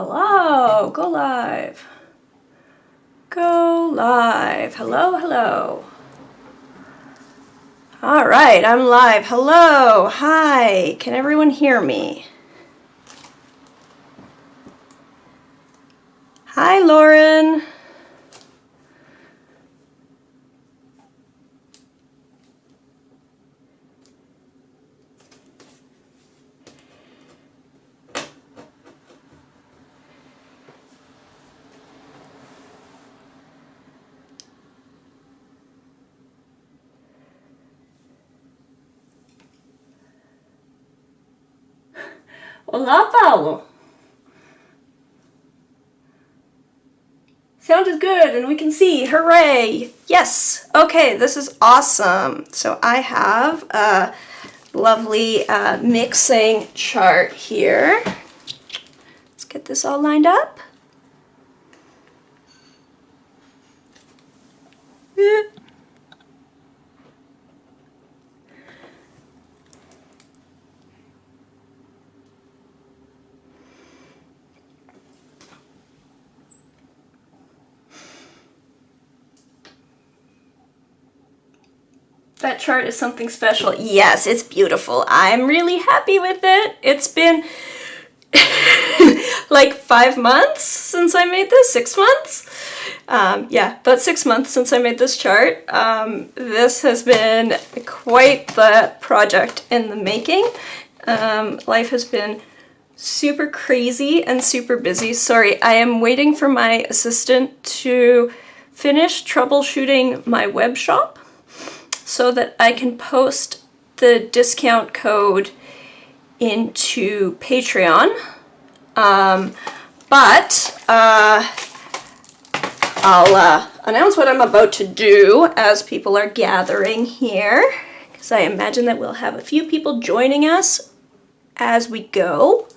Hello, go live. Go live. Hello, hello. All right, I'm live. Hello, hi. Can everyone hear me? Hi, Lauren. Hola, Paulo. Sound is good and we can see. Hooray! Yes! Okay, this is awesome. So I have a lovely mixing chart here. Let's get this all lined up. That chart is something special. Yes, it's beautiful. I'm really happy with it. It's been like 5 months since I made this, 6 months. Yeah, about 6 months since I made this chart. This has been quite the project in the making. Life has been super crazy and super busy. Sorry, I am waiting for my assistant to finish troubleshooting my web shop so that I can post the discount code into Patreon. But I'll announce what I'm about to do as people are gathering here, because I imagine that we'll have a few people joining us as we go.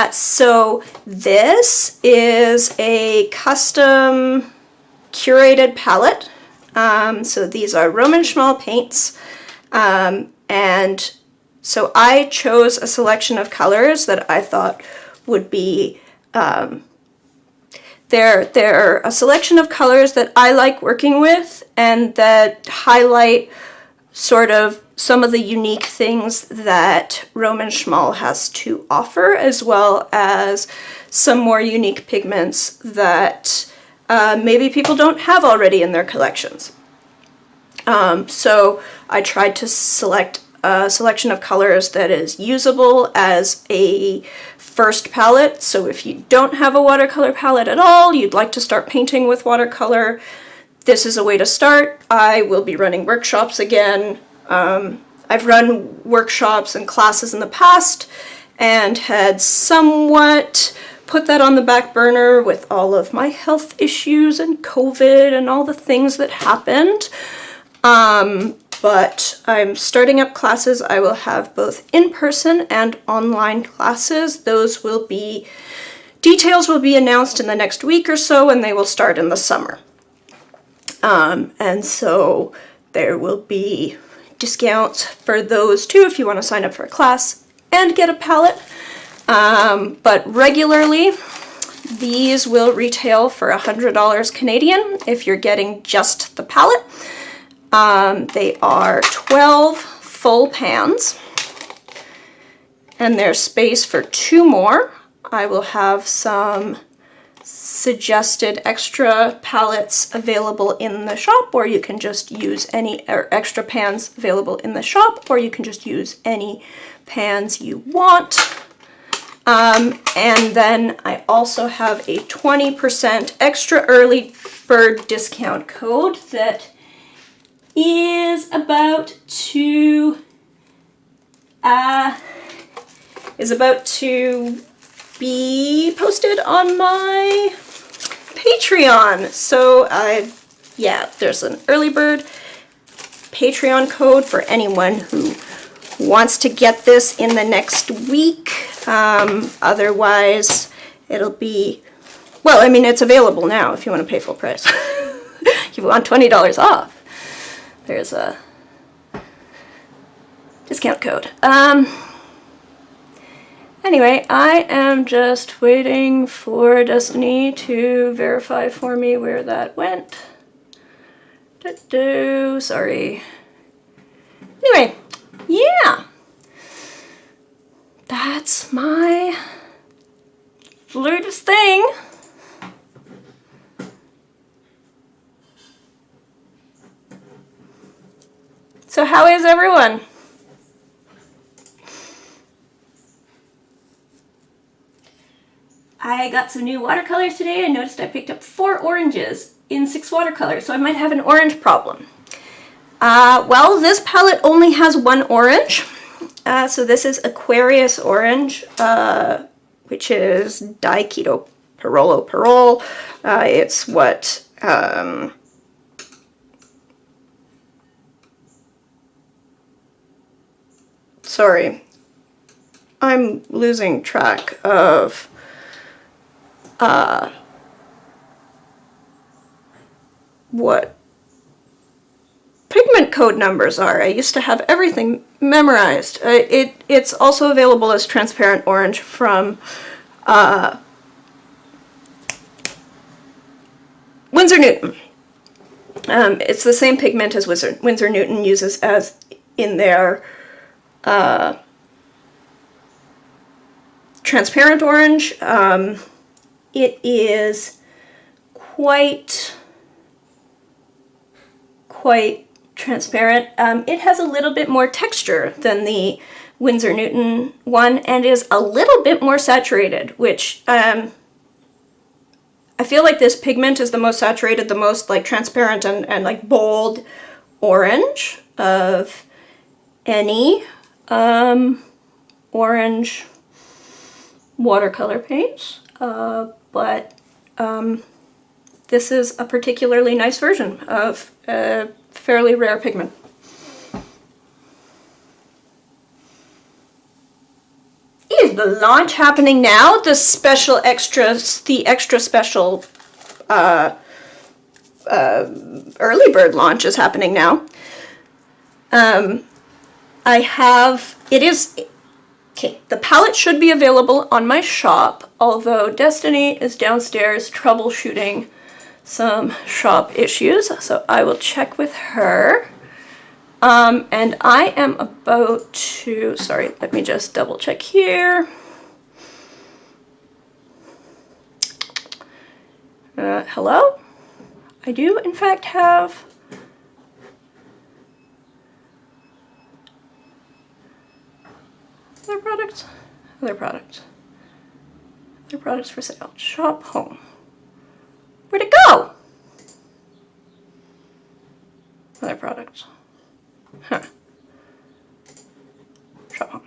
So this is a custom curated palette. So these are Roman Schmal paints, and so I chose a selection of colors that I thought would be, they're a selection of colors that I like working with and that highlight sort of some of the unique things that Roman Schmal has to offer, as well as some more unique pigments that maybe people don't have already in their collections. So I tried to select a selection of colors that is usable as a first palette. So if you don't have a watercolor palette at all, you'd like to start painting with watercolor, this is a way to start. I will be running workshops again. I've run workshops and classes in the past and had somewhat put that on the back burner with all of my health issues and COVID and all the things that happened. But I'm starting up classes. I will have both in-person and online classes. Those will be, details will be announced in the next week or so, and they will start in the summer. And so there will be discounts for those too if you want to sign up for a class and get a palette. But regularly, these will retail for $100 Canadian if you're getting just the palette. They are 12 full pans, and there's space for 2 more. I will have some suggested extra palettes available in the shop, or you can just use any, or extra pans available in the shop, or you can just use any pans you want. And then I also have a 20% extra early bird discount code that is about to be posted on my Patreon. So yeah, there's an early bird Patreon code for anyone who wants to get this in the next week. Otherwise, it'll be, well, I mean, it's available now if you want to pay full price. If you want $20 off, there's a discount code. Anyway, I am just waiting for Destiny to verify for me where that went. Sorry. Anyway, yeah. That's my latest thing. So how is everyone? I got some new watercolors today. I noticed I picked up 4 oranges in 6 watercolors, so I might have an orange problem. Well, this palette only has 1 orange. So this is Aquarius Orange, which is Diketo Parolo Parole. It's what... sorry, I'm losing track of what pigment code numbers are. I used to have everything memorized. It's also available as transparent orange from Winsor Newton. It's the same pigment as Winsor Newton uses as in their transparent orange. It is quite transparent. It has a little bit more texture than the Winsor Newton one and is a little bit more saturated, which I feel like this pigment is the most saturated, the most like transparent and like bold orange of any orange watercolor paints, but this is a particularly nice version of a fairly rare pigment. Is the launch happening now? The special extras, the extra special early bird launch is happening now. Okay, the palette should be available on my shop, although Destiny is downstairs troubleshooting some shop issues, so I will check with her. And I am about to, sorry, let me just double check here. Hello? I do in fact have other products for sale. Shop home. Where'd it go? Other products. Huh. Shop home.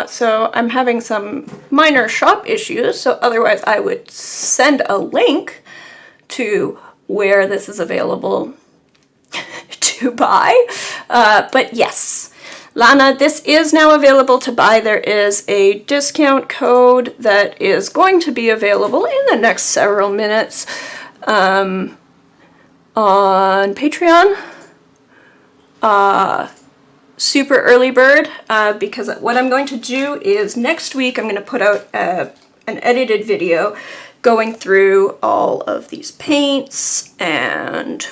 So I'm having some minor shop issues, so otherwise I would send a link to where this is available to buy. But yes, Lana, this is now available to buy. There is a discount code that is going to be available in the next several minutes on Patreon. Super early bird, because what I'm going to do is next week I'm going to put out an edited video going through all of these paints and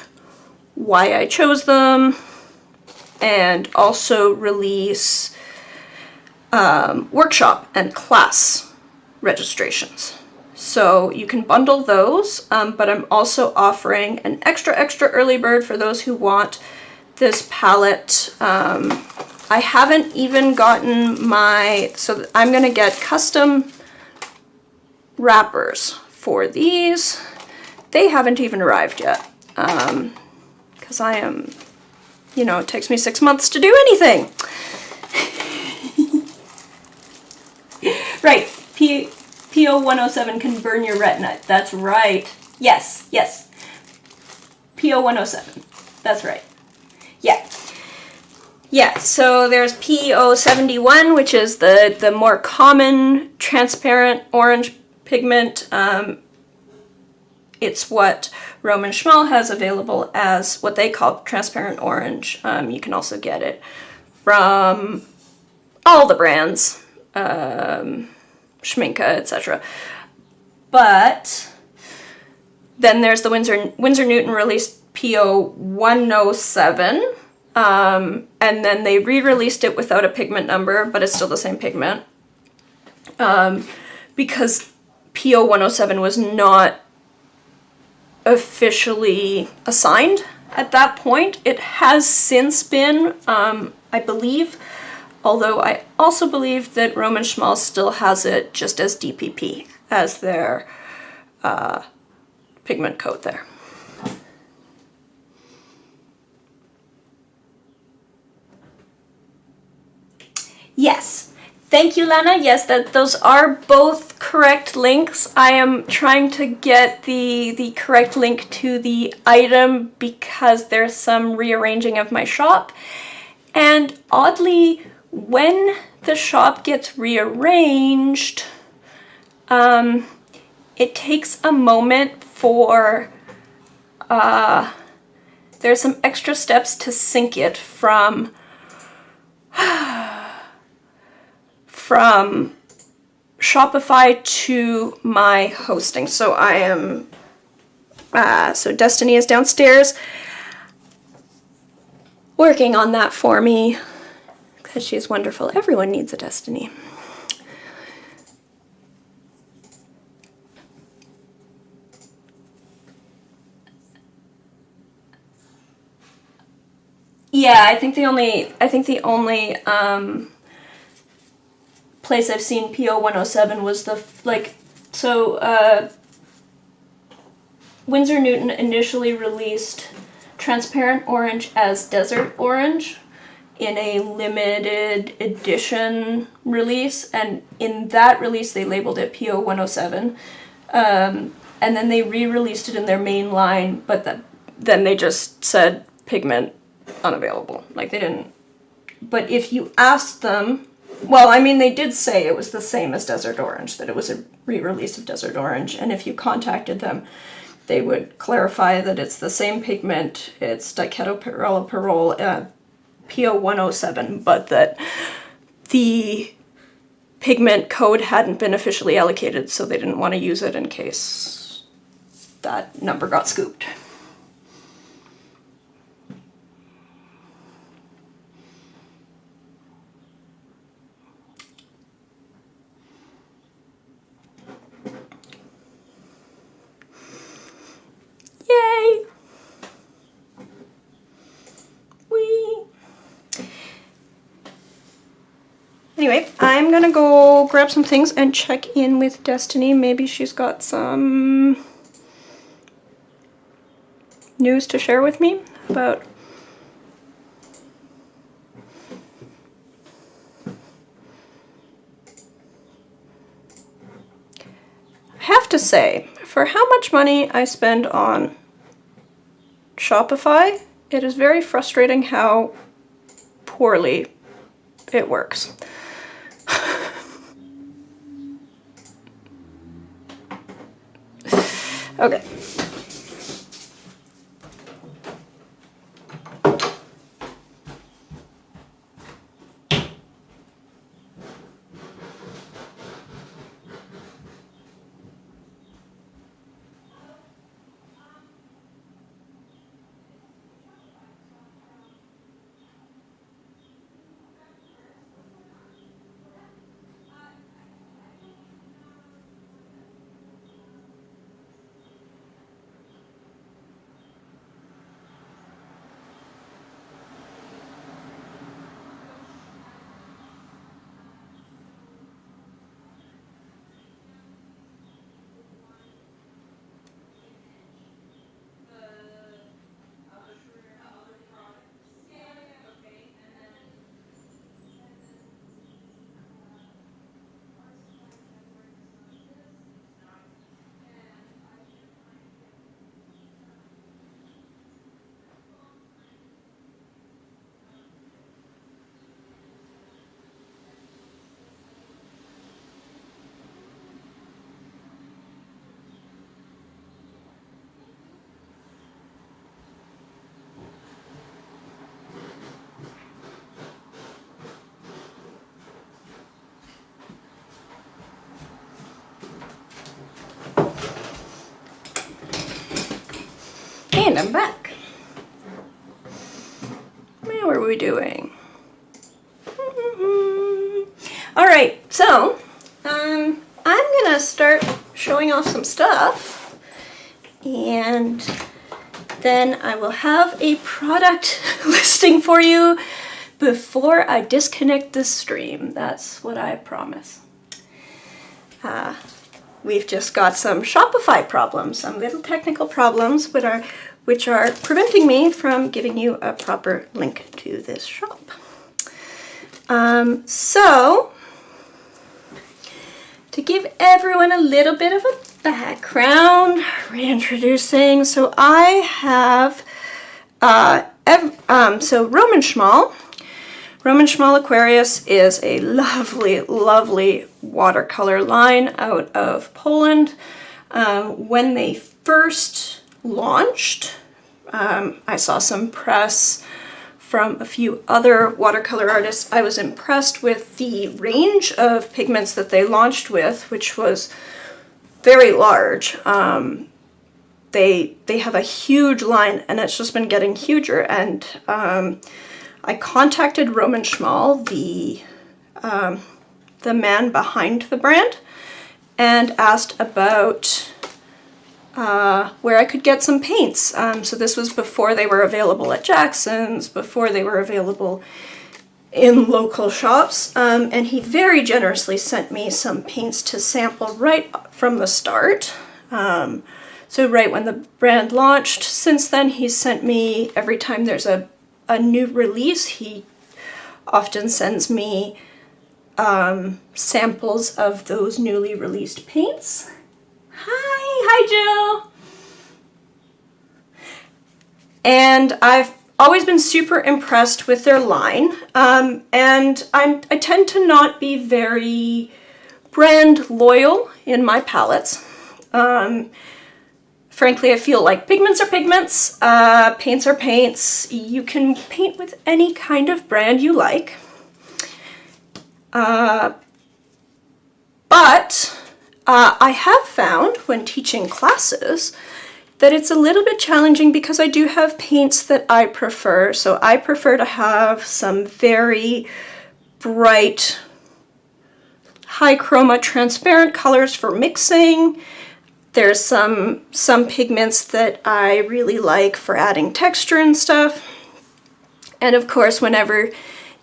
why I chose them, and also release workshop and class registrations. So you can bundle those, but I'm also offering an extra early bird for those who want this palette. I haven't even gotten so I'm gonna get custom wrappers for these. They haven't even arrived yet, because I am, you know, it takes me 6 months to do anything. Right, PO 107 can burn your retina. That's right. Yes. PO 107. That's right. Yeah, so there's PO 71, which is the more common transparent orange pigment. It's what Roman Schmal has available as what they call transparent orange. You can also get it from all the brands, Schminke, etc. But then there's the Winsor Newton released PO 107, and then they re-released it without a pigment number, but it's still the same pigment, because PO 107 was not officially assigned at that point. It has since been, I believe, although I also believe that Roman Schmal still has it just as DPP as their pigment code there. Yes. Thank you, Lana. Yes, those are both correct links. I am trying to get the correct link to the item because there's some rearranging of my shop. And oddly, when the shop gets rearranged, it takes a moment for, there's some extra steps to sync it from Shopify to my hosting. So I am, so Destiny is downstairs working on that for me because she's wonderful. Everyone needs a Destiny. Yeah, I think the only place I've seen PO 107 was the, Winsor Newton initially released transparent orange as desert orange in a limited edition release, and in that release they labeled it PO 107, and then they re-released it in their main line, but then they just said pigment unavailable. Like, they didn't, but if you asked them, well, I mean, they did say it was the same as Desert Orange, that it was a re-release of Desert Orange, and if you contacted them, they would clarify that it's the same pigment, it's diketoperol PO 107, but that the pigment code hadn't been officially allocated, so they didn't want to use it in case that number got scooped. Yay! Whee! Anyway, I'm gonna go grab some things and check in with Destiny. Maybe she's got some news to share with me about I have to say, for how much money I spend on Shopify, it is very frustrating how poorly it works. Okay. And I'm back. How are we doing? All right, so I'm gonna start showing off some stuff, and then I will have a product listing for you before I disconnect this stream. That's what I promise. We've just got some Shopify problems, some little technical problems, which are preventing me from giving you a proper link to this shop. So, to give everyone a little bit of a background, reintroducing, so I have, so Roman Schmal Aquarius is a lovely, lovely watercolor line out of Poland. When they first launched, I saw some press from a few other watercolor artists. I was impressed with the range of pigments that they launched with, which was very large. They have a huge line, and it's just been getting huger. And I contacted Roman Schmal, the man behind the brand, and asked about where I could get some paints. So this was before they were available at Jackson's, before they were available in local shops, and he very generously sent me some paints to sample right from the start. So right when the brand launched. Since then, he's sent me, every time there's a new release, he often sends me samples of those newly released paints. Hi Jill! And I've always been super impressed with their line, and I tend to not be very brand loyal in my palettes. Frankly, I feel like pigments are pigments, paints are paints. You can paint with any kind of brand you like. But I have found when teaching classes that it's a little bit challenging because I do have paints that I prefer. So I prefer to have some very bright, high chroma, transparent colors for mixing. There's some pigments that I really like for adding texture and stuff. And of course, whenever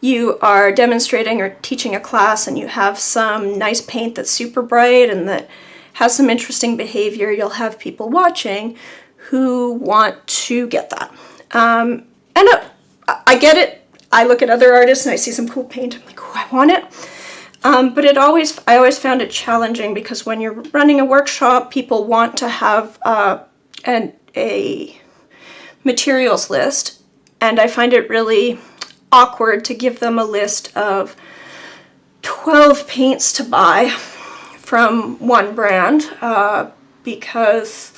you are demonstrating or teaching a class and you have some nice paint that's super bright and that has some interesting behavior, you'll have people watching who want to get that. And I get it. I look at other artists and I see some cool paint. I'm like, oh, I want it. But I always found it challenging because when you're running a workshop, people want to have a materials list, and I find it really awkward to give them a list of 12 paints to buy from one brand because,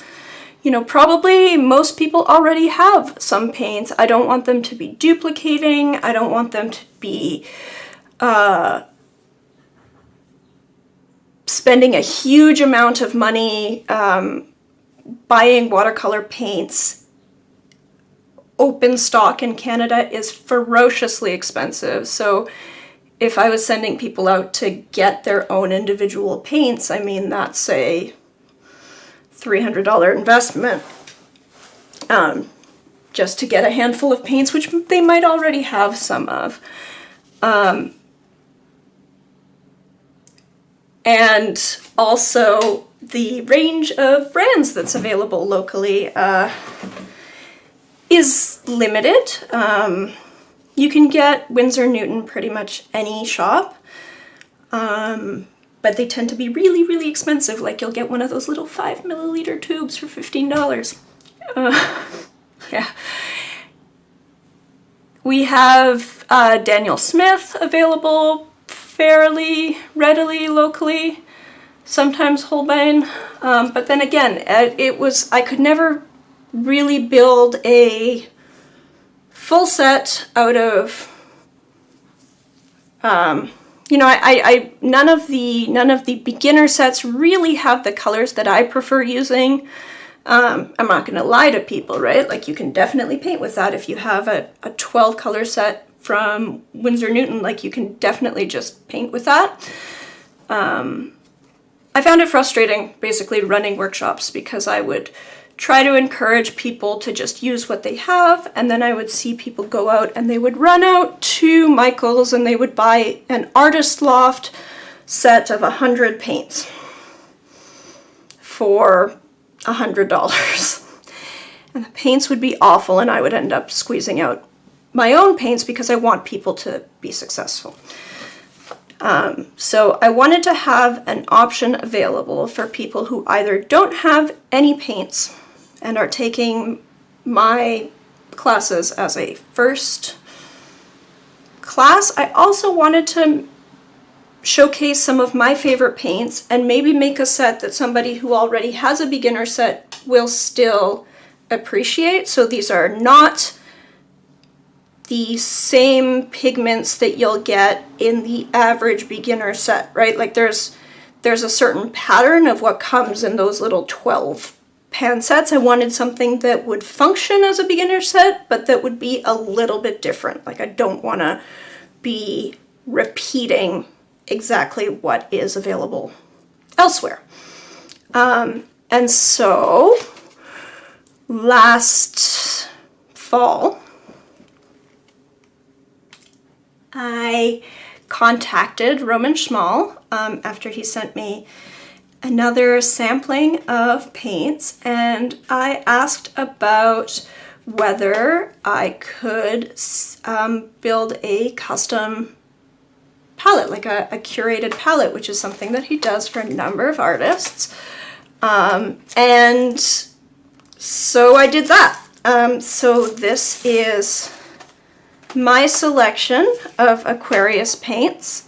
you know, probably most people already have some paints. I don't want them to be duplicating. I don't want them to be spending a huge amount of money buying watercolor paints. Open stock in Canada is ferociously expensive. So if I was sending people out to get their own individual paints, I mean, that's a $300 investment just to get a handful of paints, which they might already have some of. And also the range of brands that's available locally is limited. You can get Winsor Newton pretty much any shop, but they tend to be really, really expensive. Like you'll get one of those little 5 milliliter tubes for $15. Yeah. We have Daniel Smith available fairly readily locally, sometimes Holbein, but then again, I could never really build a full set out of, you know, none of the beginner sets really have the colors that I prefer using. I'm not going to lie to people, right? Like, you can definitely paint with that. If you have a 12 color set from Winsor Newton, like, you can definitely just paint with that. I found it frustrating, basically, running workshops, because I would try to encourage people to just use what they have, and then I would see people go out and they would run out to Michael's and they would buy an Artist Loft set of 100 paints for $100. And the paints would be awful, and I would end up squeezing out my own paints because I want people to be successful. So I wanted to have an option available for people who either don't have any paints and are taking my classes as a first class. I also wanted to showcase some of my favorite paints and maybe make a set that somebody who already has a beginner set will still appreciate. So these are not the same pigments that you'll get in the average beginner set, right? Like, there's a certain pattern of what comes in those little 12 pan sets. I wanted something that would function as a beginner set, but that would be a little bit different. Like, I don't want to be repeating exactly what is available elsewhere. And so last fall, I contacted Roman Schmal after he sent me another sampling of paints, and I asked about whether I could build a custom palette, like a curated palette, which is something that he does for a number of artists. And so I did that. So this is my selection of Aquarius paints.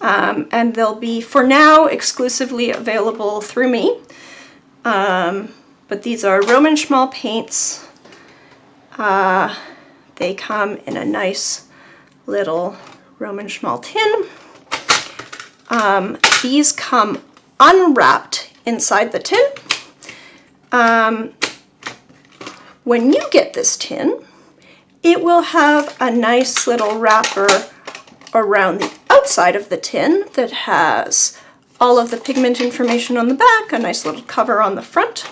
And they'll be, for now, exclusively available through me. But these are Roman Schmal paints. They come in a nice little Roman Schmal tin. These come unwrapped inside the tin. When you get this tin, it will have a nice little wrapper around the outside of the tin that has all of the pigment information on the back, a nice little cover on the front.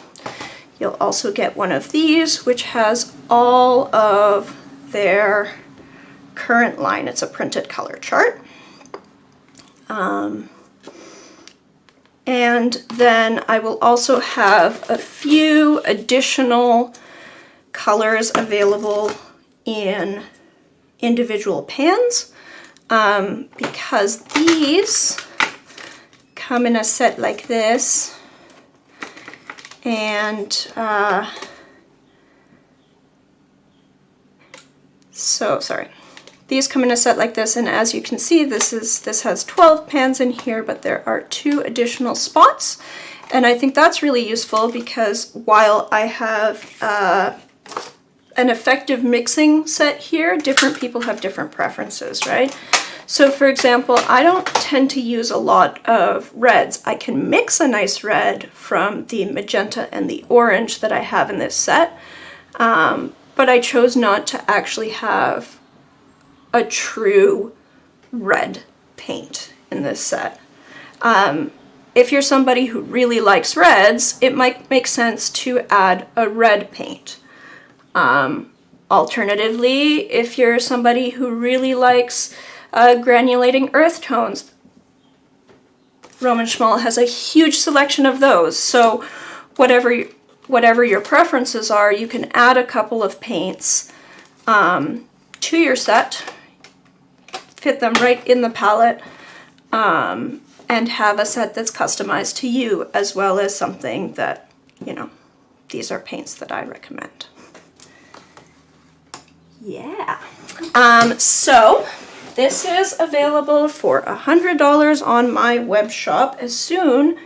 You'll also get one of these, which has all of their current line. It's a printed color chart. And then I will also have a few additional colors available in individual pans, because these come in a set like this, and these come in a set like this, and as you can see, this has 12 pans in here, but there are 2 additional spots, and I think that's really useful because while I have an effective mixing set here, different people have different preferences, right? So for example, I don't tend to use a lot of reds. I can mix a nice red from the magenta and the orange that I have in this set, but I chose not to actually have a true red paint in this set. If you're somebody who really likes reds, it might make sense to add a red paint. Alternatively, if you're somebody who really likes granulating earth tones, Roman Schmal has a huge selection of those. So whatever your preferences are, you can add a couple of paints to your set, fit them right in the palette, and have a set that's customized to you, as well as something that, you know, these are paints that I recommend. Yeah. So this is available for $100 on my web shop as soon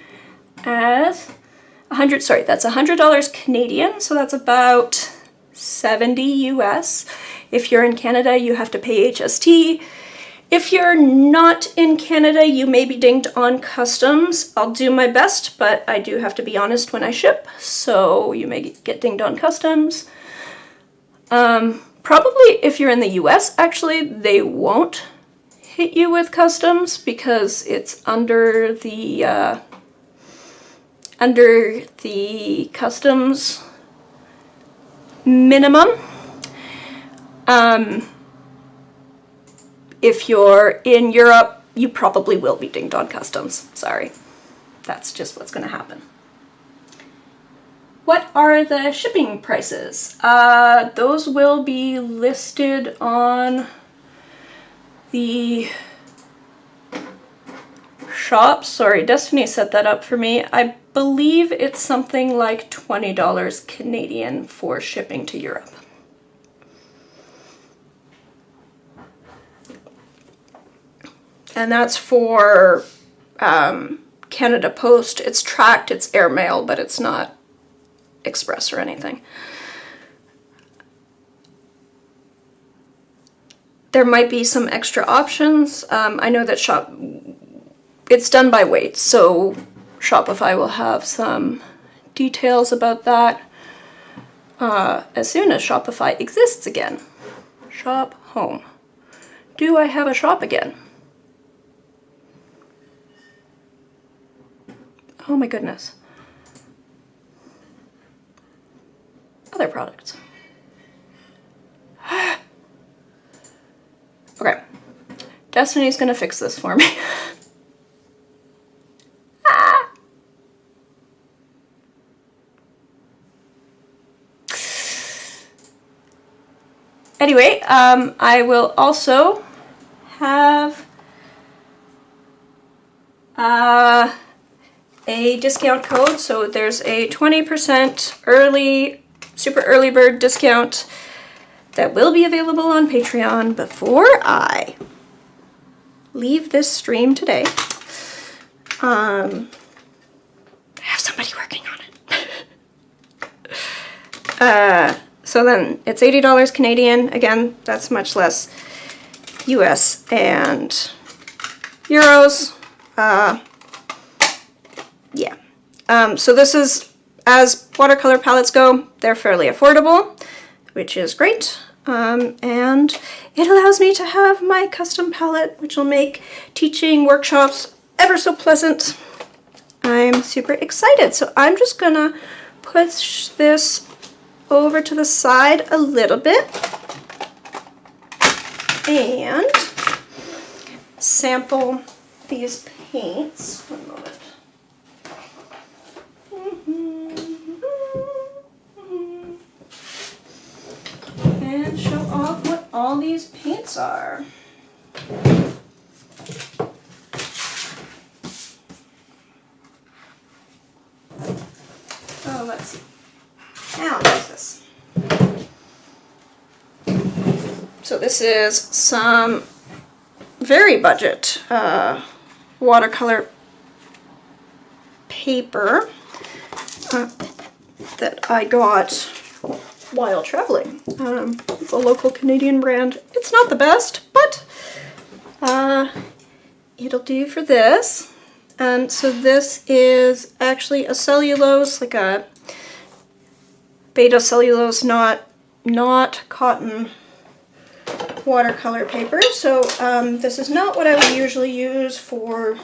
as that's $100 Canadian, so that's about 70 US. If you're in Canada, you have to pay HST, If you're not in Canada, you may be dinged on customs. I'll do my best, but I do have to be honest when I ship, so you may get dinged on customs. Probably if you're in the US, actually, they won't hit you with customs because it's under the customs minimum. If you're in Europe, you probably will be dinged on customs. Sorry. That's just what's going to happen. What are the shipping prices? Those will be listed on the shop. Sorry, Destiny set that up for me. I believe it's something like $20 Canadian for shipping to Europe. And that's for Canada Post. It's tracked, it's airmail, but it's not express or anything. There might be some extra options. I know that it's done by weight, so Shopify will have some details about that as soon as Shopify exists again. Shop home. Do I have a shop again? Oh my goodness. Other products. Okay. Destiny's gonna fix this for me. Anyway, I will also have a discount code. So there's a 20% super early bird discount that will be available on Patreon before I leave this stream today. I have somebody working on it. So then it's $80 Canadian. Again, that's much less US and euros. Yeah. So this is, as watercolor palettes go, they're fairly affordable, which is great. And it allows me to have my custom palette, which will make teaching workshops ever so pleasant. I'm super excited. So I'm just gonna push this over to the side a little bit and sample these paints. One moment. And show off what all these paints are. Oh, let's see. Now, what's this? So this is some very budget watercolor paper that I got while traveling. It's a local Canadian brand. It's not the best, but it'll do for this. And so this is actually a cellulose, like a beta cellulose, not cotton watercolor paper. So this is not what I would usually use for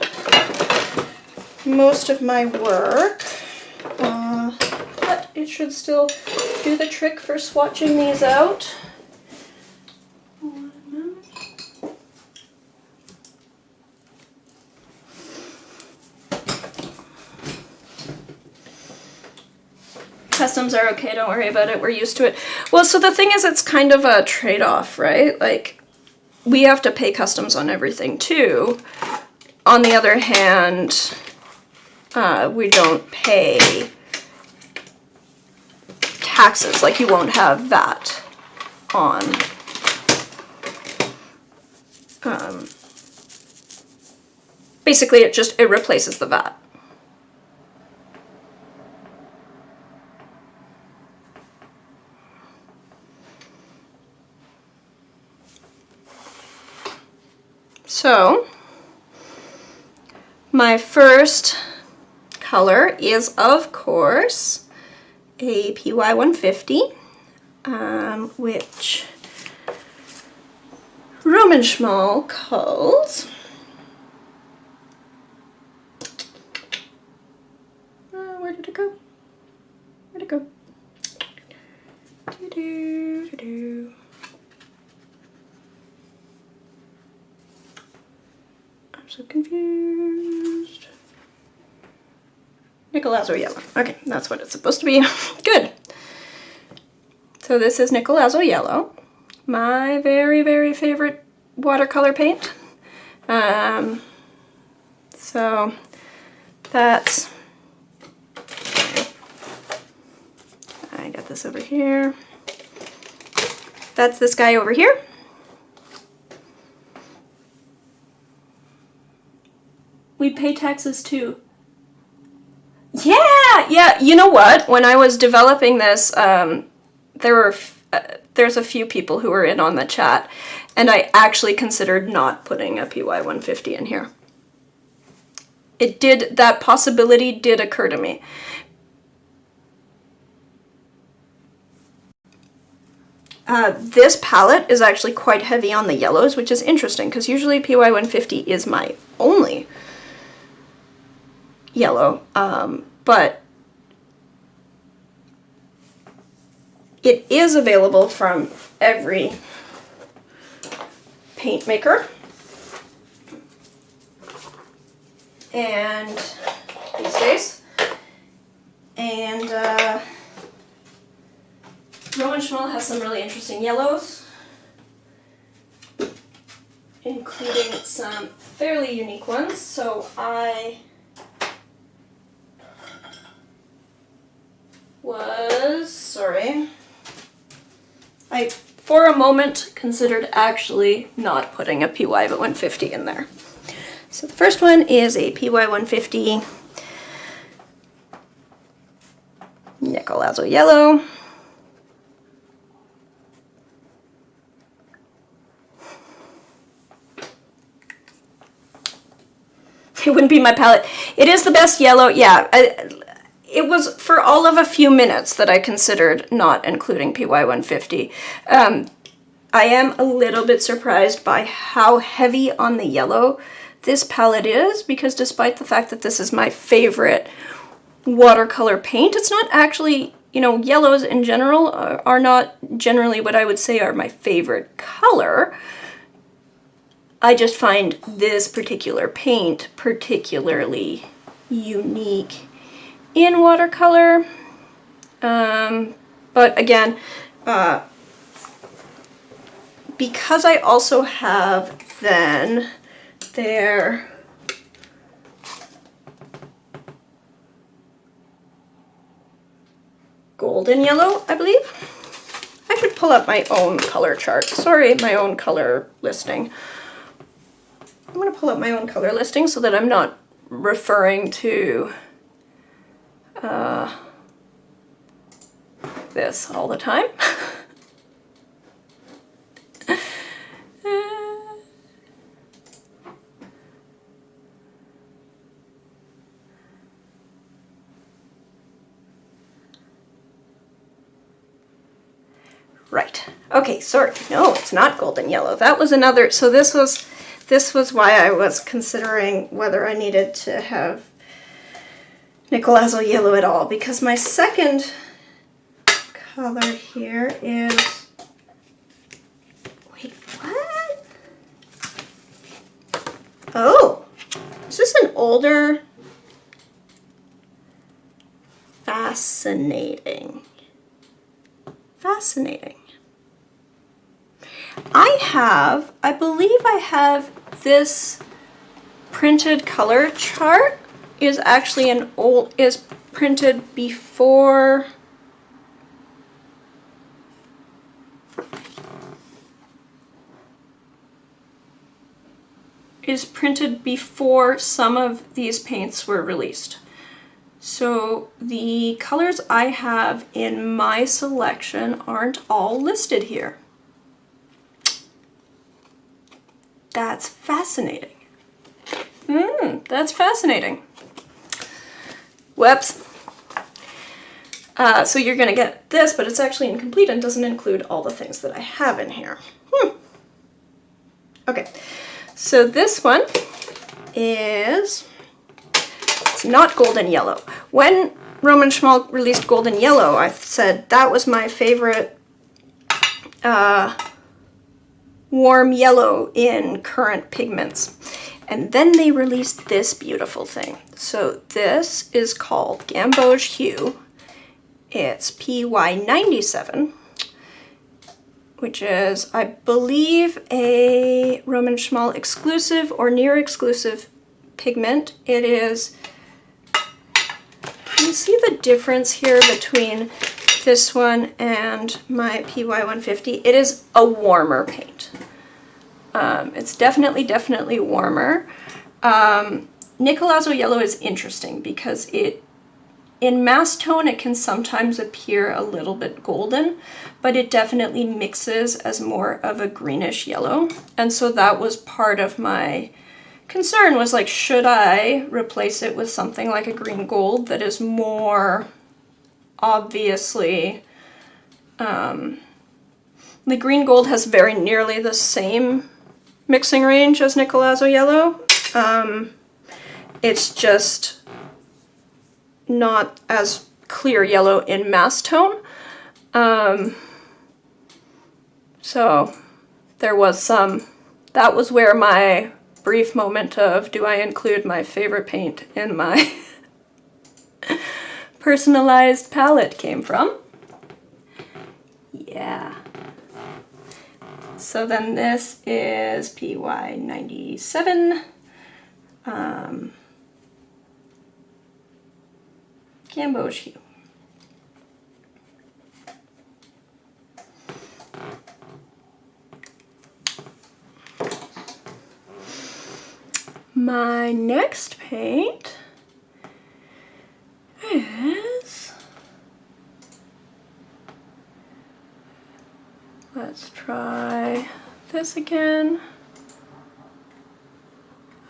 most of my work, but it should still do the trick for swatching these out. Customs are okay, don't worry about it, we're used to it. Well, so the thing is, it's kind of a trade-off, right? Like, we have to pay customs on everything too. On the other hand, we don't pay taxes, like you won't have VAT on basically it replaces the VAT. So my first color is, of course, a PY150, which Roman calls where did it go? Where'd it go? I'm so confused. Nickel Lazo Yellow. Okay, that's what it's supposed to be. Good. So this is Nickel Lazo Yellow, my very, very favorite watercolor paint. So that's, I got this over here. That's this guy over here. We pay taxes too. Yeah, you know what? When I was developing this, there's a few people who were in on the chat, and I actually considered not putting a PY150 in here. That possibility did occur to me. This palette is actually quite heavy on the yellows, which is interesting, because usually PY150 is my only yellow, but it is available from every paint maker, and these days, and Roman has some really interesting yellows, including some fairly unique ones. So I for a moment considered actually not putting a PY150 in there. So the first one is a PY150 Nickel Lazo Yellow. It wouldn't be my palette. It is the best yellow, yeah. It was for all of a few minutes that I considered not including PY150. I am a little bit surprised by how heavy on the yellow this palette is, because despite the fact that this is my favorite watercolor paint, it's not actually, you know, yellows in general are not generally what I would say are my favorite color. I just find this particular paint particularly unique in watercolor, but again, because I also have then their golden yellow, I believe. I should pull up my own color chart. Sorry, my own color listing. I'm going to pull up my own color listing so that I'm not referring to this all the time. Right. Okay, sorry. No, it's not golden yellow. That was another, so this was why I was considering whether I needed to have Nickel Lazo Yellow at all, because my second color here is, wait, what? Oh, is this an older? Fascinating. Fascinating. I believe I have this printed color chart is actually is printed before some of these paints were released. So the colors I have in my selection aren't all listed here. That's fascinating. That's fascinating. Whoops. So you're gonna get this, but it's actually incomplete and doesn't include all the things that I have in here. Okay, so this one is, it's not golden yellow. When Roman Schmal released golden yellow, I said that was my favorite warm yellow in current pigments. And then they released this beautiful thing. So this is called Gamboge Hue. It's PY97, which is, I believe, a Roman Schmal exclusive or near exclusive pigment. It is, you see the difference here between this one and my PY150? It is a warmer paint. It's definitely warmer. Nicolazzo yellow is interesting because in mass tone it can sometimes appear a little bit golden, but it definitely mixes as more of a greenish yellow. And so that was part of my concern, was like, should I replace it with something like a green gold that is more obviously, the green gold has very nearly the same mixing range as Nicolazzo yellow. It's just not as clear yellow in mass tone. So there was that was where my brief moment of, do I include my favorite paint in my personalized palette came from. Yeah. So then this is PY97. Gamboge Hue. My next paint is, let's try this again.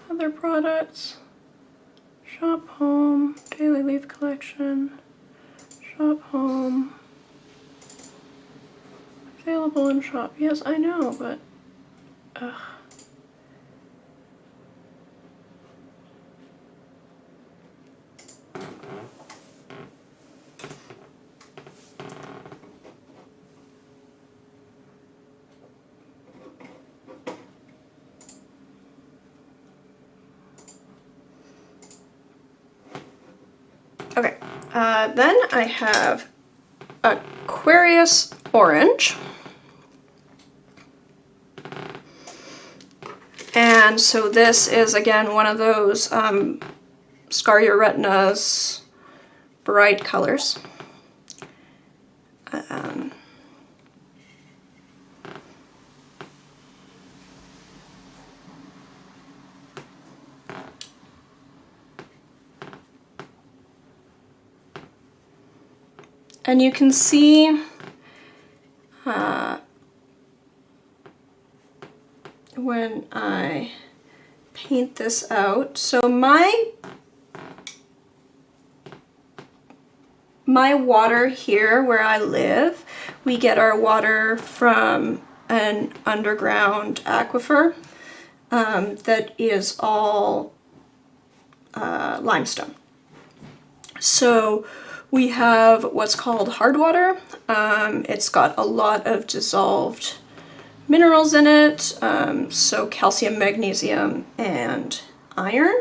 Other products. Shop Home, Daily Leaf Collection, Shop Home. Available in shop. Yes, I know, but ugh. Okay, then I have Aquarius Orange. And so this is, again, one of those Scar Your Retina's bright colors. And you can see when I paint this out. So my water here where I live, we get our water from an underground aquifer that is all limestone. So we have what's called hard water. It's got a lot of dissolved minerals in it, so calcium, magnesium, and iron.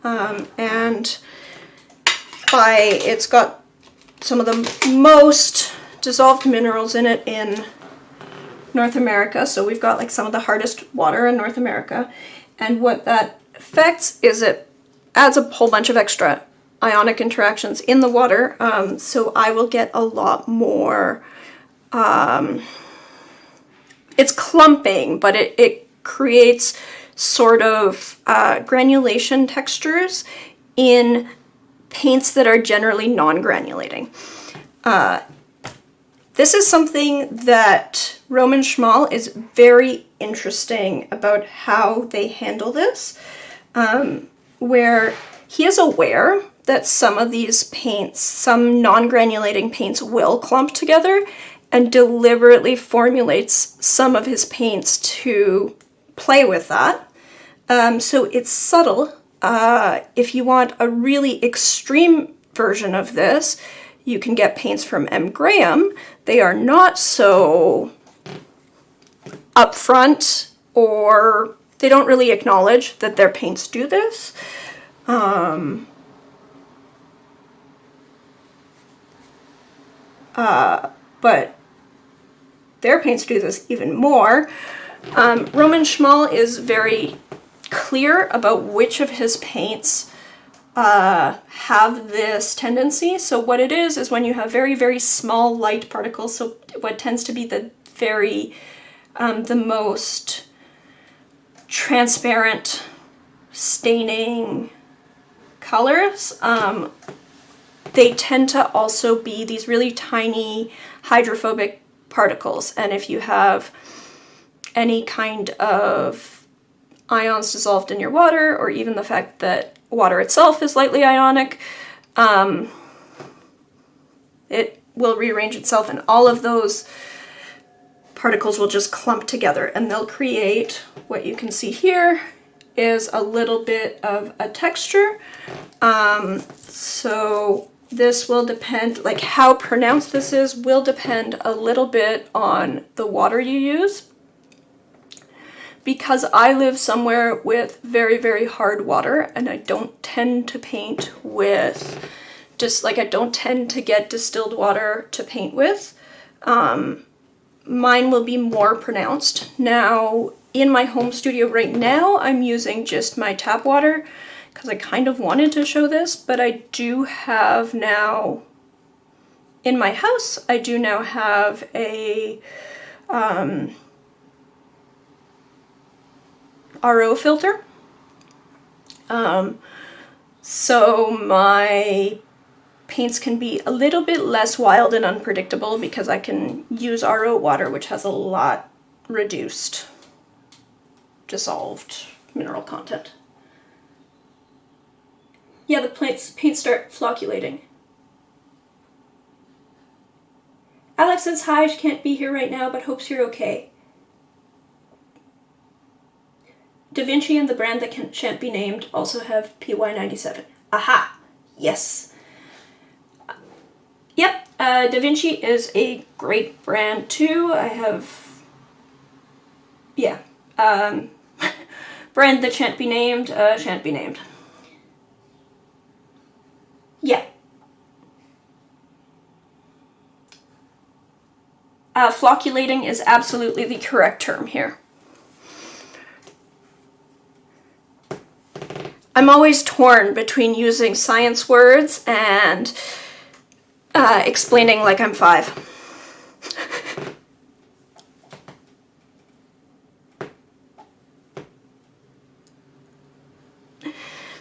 And it's got some of the most dissolved minerals in it in North America. So we've got like some of the hardest water in North America. And what that affects is it adds a whole bunch of extra ionic interactions in the water, so I will get a lot more, it's clumping, but it creates sort of granulation textures in paints that are generally non-granulating. This is something that Roman Schmal is very interesting about how they handle this, where he is aware that some of these paints, some non-granulating paints, will clump together, and deliberately formulates some of his paints to play with that. So it's subtle. If you want a really extreme version of this, you can get paints from M. Graham. They are not so upfront, or they don't really acknowledge that their paints do this. But their paints do this even more. Roman Schmal is very clear about which of his paints have this tendency. So what it is when you have very, very small light particles, so what tends to be the most transparent staining colors, they tend to also be these really tiny hydrophobic particles. And if you have any kind of ions dissolved in your water, or even the fact that water itself is lightly ionic, it will rearrange itself, and all of those particles will just clump together, and they'll create what you can see here is a little bit of a texture. So this will depend, like how pronounced this is will depend a little bit on the water you use. Because I live somewhere with very, very hard water, and I don't tend to paint with, I don't tend to get distilled water to paint with, mine will be more pronounced. Now, in my home studio right now, I'm using just my tap water, because I kind of wanted to show this, but I do have now, in my house, I do now have a RO filter. So my paints can be a little bit less wild and unpredictable because I can use RO water, which has a lot reduced dissolved mineral content. Yeah, the paints start flocculating. Alex says hi, she can't be here right now, but hopes you're okay. Da Vinci and the brand that shan't be named also have PY97. Aha! Yes. Yep, Da Vinci is a great brand too. I have, yeah, brand that shan't be named, shan't be named. Yeah. Flocculating is absolutely the correct term here. I'm always torn between using science words and explaining like I'm 5.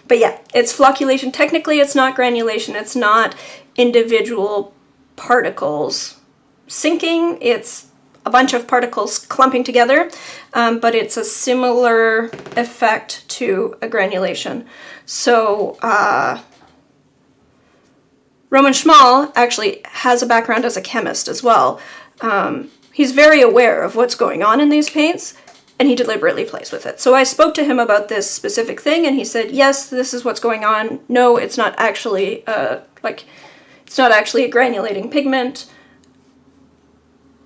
But yeah, it's flocculation. Technically, it's not granulation. It's not individual particles sinking. It's a bunch of particles clumping together, but it's a similar effect to a granulation. So Roman Schmal actually has a background as a chemist as well. He's very aware of what's going on in these paints, and he deliberately plays with it. So I spoke to him about this specific thing, and he said, yes, this is what's going on. No, it's not actually it's not actually a granulating pigment.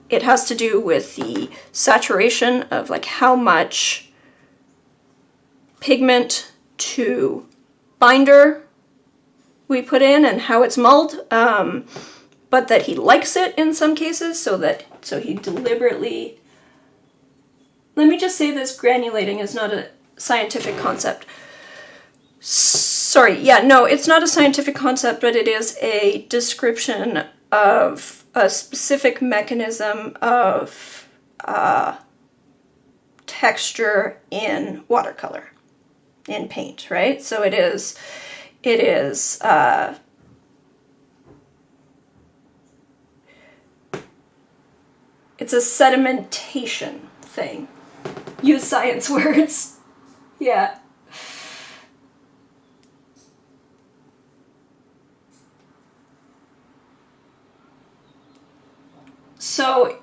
It has to do with the saturation of like how much pigment to binder we put in and how it's mulled, but that he likes it in some cases, so he deliberately. Let me just say this, granulating is not a scientific concept. Sorry, yeah, no, it's not a scientific concept, but it is a description of a specific mechanism of texture in watercolor, in paint, right? So it is it's a sedimentation thing. use science words. Yeah. So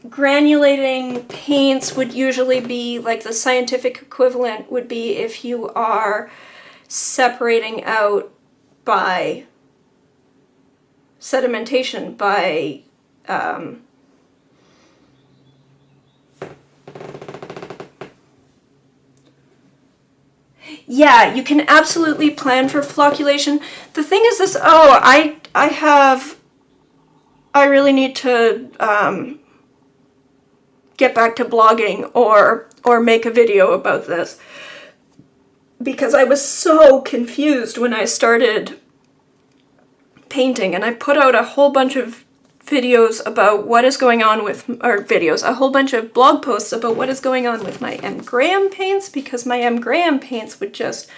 granulating paints would usually be, like, the scientific equivalent would be if you are separating out by sedimentation, by yeah, you can absolutely plan for flocculation. The thing is this, oh, I really need to get back to blogging or make a video about this, because I was so confused when I started painting, and I put out a whole bunch of videos about what is going on with, or videos, a whole bunch of blog posts about what is going on with my M. Graham paints, because my M. Graham paints would just,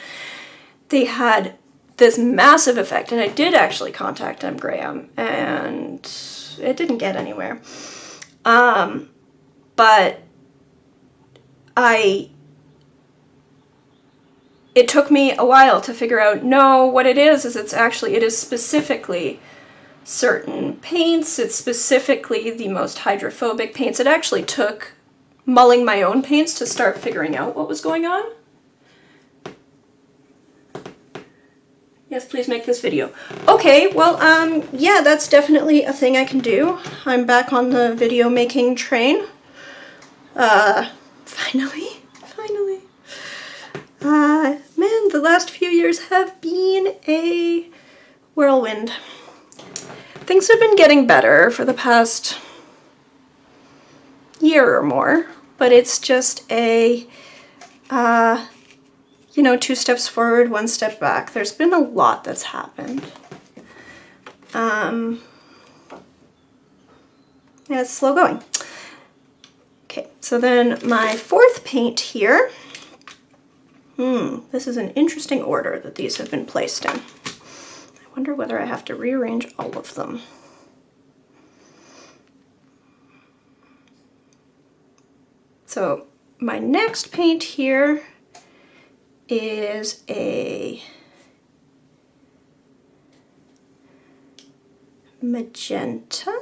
they had this massive effect, and I did actually contact M. Graham, and it didn't get anywhere. But it took me a while to figure out, no, what it is it is specifically certain paints. It's specifically the most hydrophobic paints. It actually took mulling my own paints to start figuring out what was going on. Yes, please make this video. Okay, well, yeah, that's definitely a thing I can do. I'm back on the video making train. Finally. Man, the last few years have been a whirlwind. Things have been getting better for the past year or more, but it's just a, you know, 2 steps forward, 1 step back. There's been a lot that's happened. Yeah, it's slow going. Okay, so then my 4th paint here. This is an interesting order that these have been placed in. I wonder whether I have to rearrange all of them. So my next paint here is a magenta.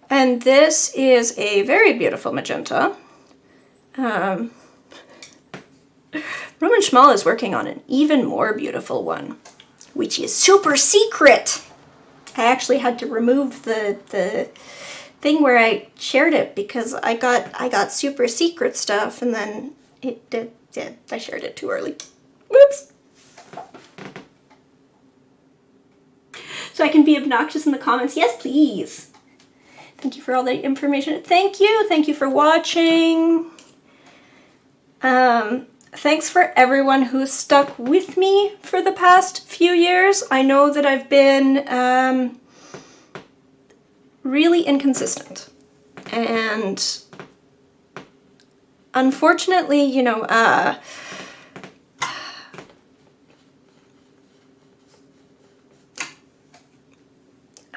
And this is a very beautiful magenta. Roman Schmal is working on an even more beautiful one, which is super secret. I actually had to remove the thing where I shared it because I got super secret stuff, and then I shared it too early. Whoops. So I can be obnoxious in the comments. Yes, please. Thank you for all the information. Thank you for watching. Thanks for everyone who's stuck with me for the past few years. I know that I've been really inconsistent, and unfortunately, you know, I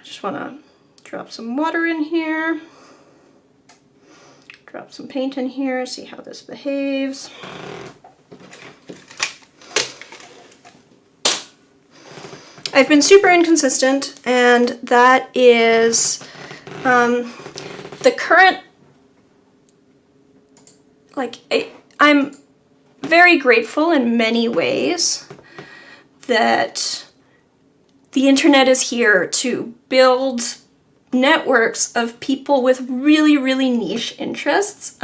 just want to drop some water in here, drop some paint in here, see how this behaves. I've been super inconsistent, and that is the current, like, I'm very grateful in many ways that the internet is here to build networks of people with really, really niche interests.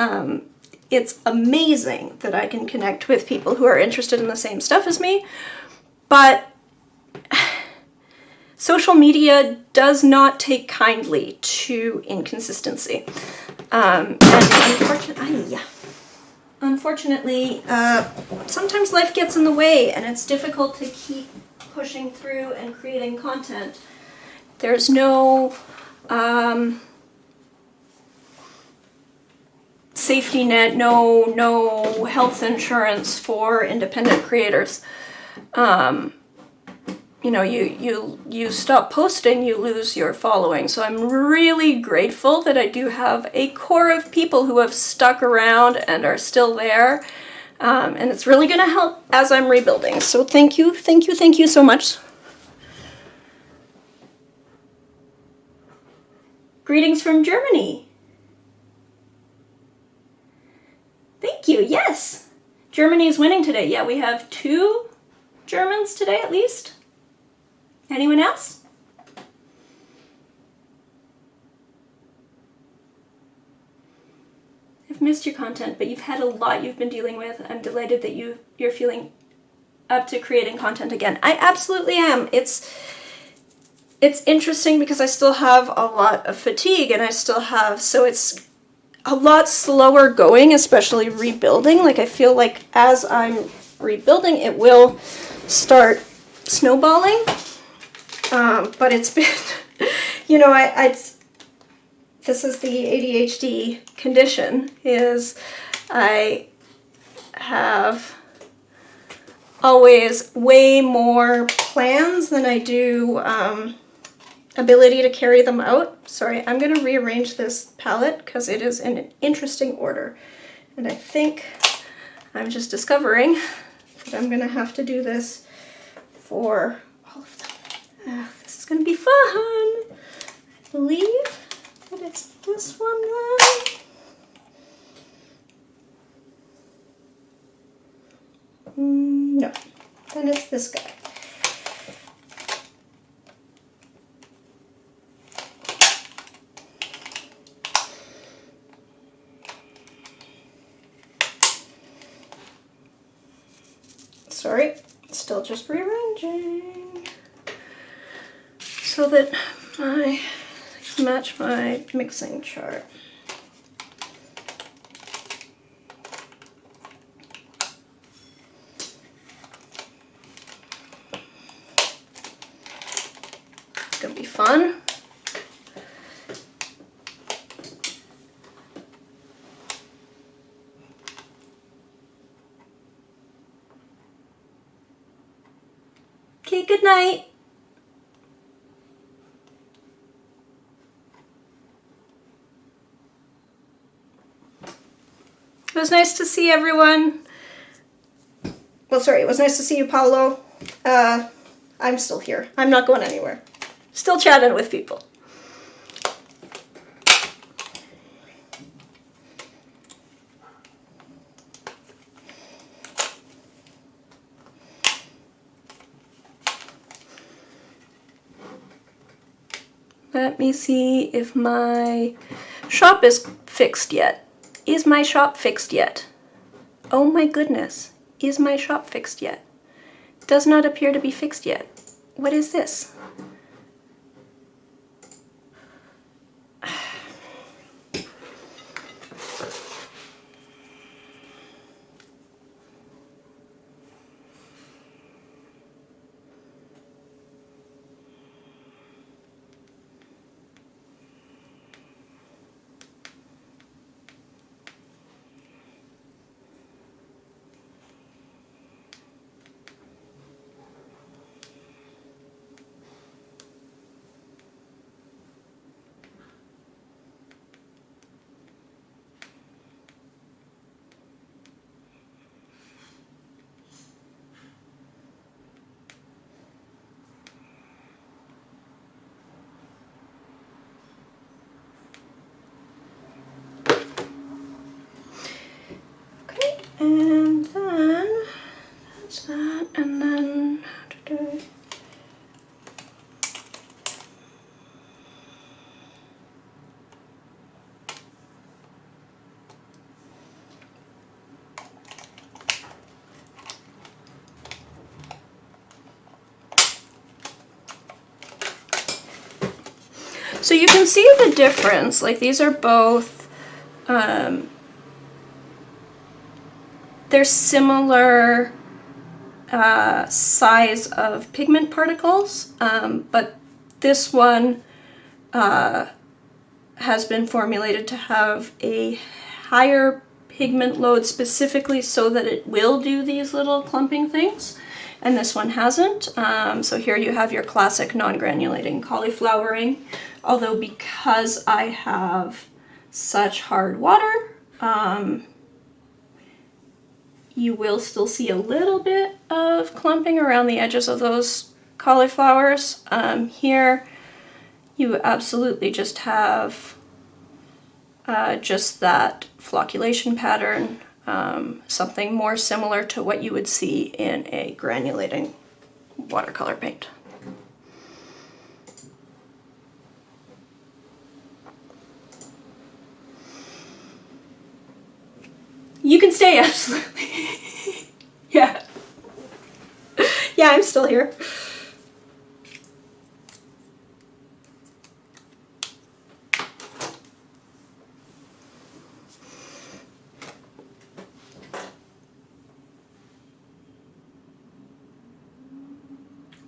It's amazing that I can connect with people who are interested in the same stuff as me, but social media does not take kindly to inconsistency. And unfortunately, sometimes life gets in the way, and it's difficult to keep pushing through and creating content. There's no safety net, no health insurance for independent creators. you know, you stop posting, you lose your following. So I'm really grateful that I do have a core of people who have stuck around and are still there. And it's really going to help as I'm rebuilding. So thank you so much. Greetings from Germany. Thank you, yes. Germany is winning today. Yeah, we have 2 Germans today at least. Anyone else? I've missed your content, but you've had a lot you've been dealing with. I'm delighted that you're feeling up to creating content again. I absolutely am. It's interesting because I still have a lot of fatigue and I still have, so it's a lot slower going, especially rebuilding. Like I feel like as I'm rebuilding, it will start snowballing. But it's been, you know, this is the ADHD condition, is I have always way more plans than I do ability to carry them out. Sorry, I'm going to rearrange this palette because it is in an interesting order. And I think I'm just discovering that I'm going to have to do this for all of them. This is going to be fun. I believe that it's this one then. No, then it's this guy. Sorry, still just rearranging so that I match my mixing chart. It's gonna be fun. Okay, good night. It was nice to see everyone. Well, sorry, it was nice to see you, Paolo. I'm still here. I'm not going anywhere. Still chatting with people. Let me see if my shop is fixed yet. Is my shop fixed yet? Oh my goodness. Is my shop fixed yet? Does not appear to be fixed yet. What is this? And then that's that, and then so you can see the difference. Like these are both they're similar size of pigment particles, but this one has been formulated to have a higher pigment load specifically so that it will do these little clumping things. and this one hasn't. So here you have your classic non-granulating cauliflowering, although because I have such hard water, you will still see a little bit of clumping around the edges of those cauliflowers. Here you absolutely just have just that flocculation pattern, something more similar to what you would see in a granulating watercolor paint. You can stay, absolutely. Yeah. Yeah, I'm still here.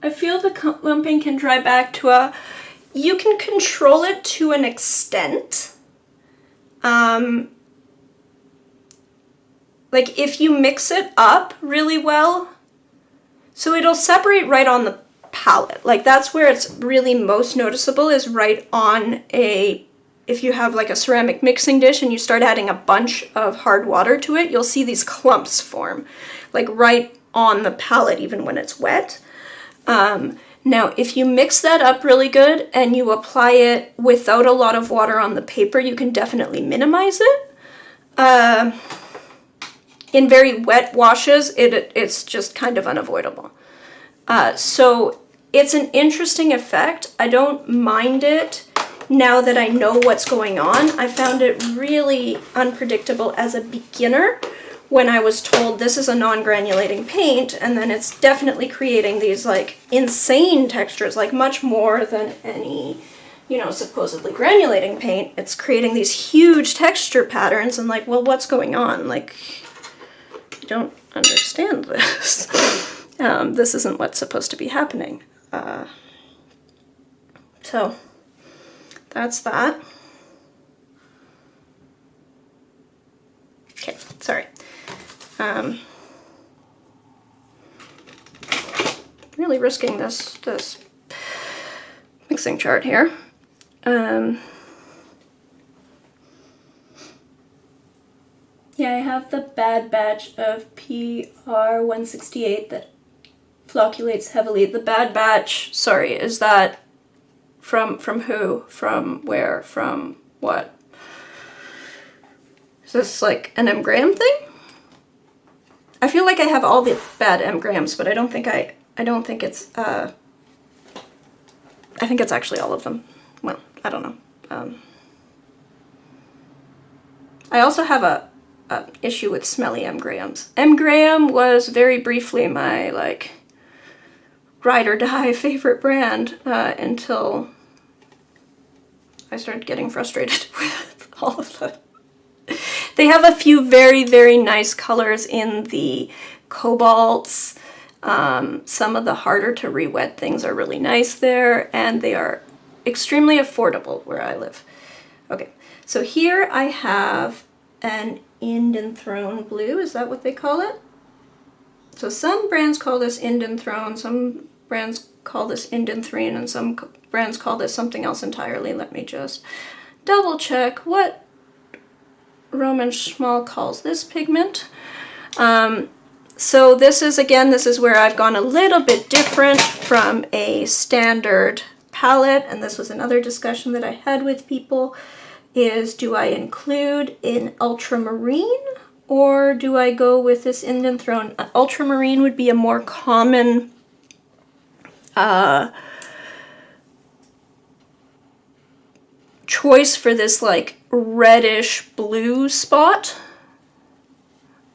I feel the clumping can dry back to a, you can control it to an extent. Like if you mix it up really well, so it'll separate right on the palette. Like that's where it's really most noticeable, is right on a, if you have like a ceramic mixing dish and you start adding a bunch of hard water to it, you'll see these clumps form, like right on the palette even when it's wet. Now if you mix that up really good and you apply it without a lot of water on the paper, you can definitely minimize it. In very wet washes, it's just kind of unavoidable. So it's an interesting effect. I don't mind it now that I know what's going on. I found it really unpredictable as a beginner when I was told this is a non-granulating paint, and then it's definitely creating these like insane textures, like much more than any, you know, supposedly granulating paint. It's creating these huge texture patterns, and like, well, what's going on? Like, I don't understand this. This isn't what's supposed to be happening. So that's that. Okay, sorry. Really risking this mixing chart here. Yeah, I have the bad batch of PR168 that flocculates heavily. The bad batch, sorry, is that from who? From where? From what? Is this like an M. Graham thing? I feel like I have all the bad M. Grahams, but I don't think it's, I think it's actually all of them. Well, I don't know. I also have a issue with smelly M. Grahams. M. Graham was very briefly my like ride or die favorite brand until I started getting frustrated with all of them. They have a few very, very nice colors in the cobalts. Some of the harder to re-wet things are really nice there, and they are extremely affordable where I live. Okay, so here I have an Indian Throne blue. Is that what they call it? So some brands call this Indian Throne, some brands call this Indian Throne, and some brands call this something else entirely. Let me just double check what Roman Schmal calls this pigment. So this is, again, this is where I've gone a little bit different from a standard palette, and this was another discussion that I had with people, is do I include in ultramarine or do I go with this Indian Throne? Ultramarine would be a more common choice for this like reddish blue spot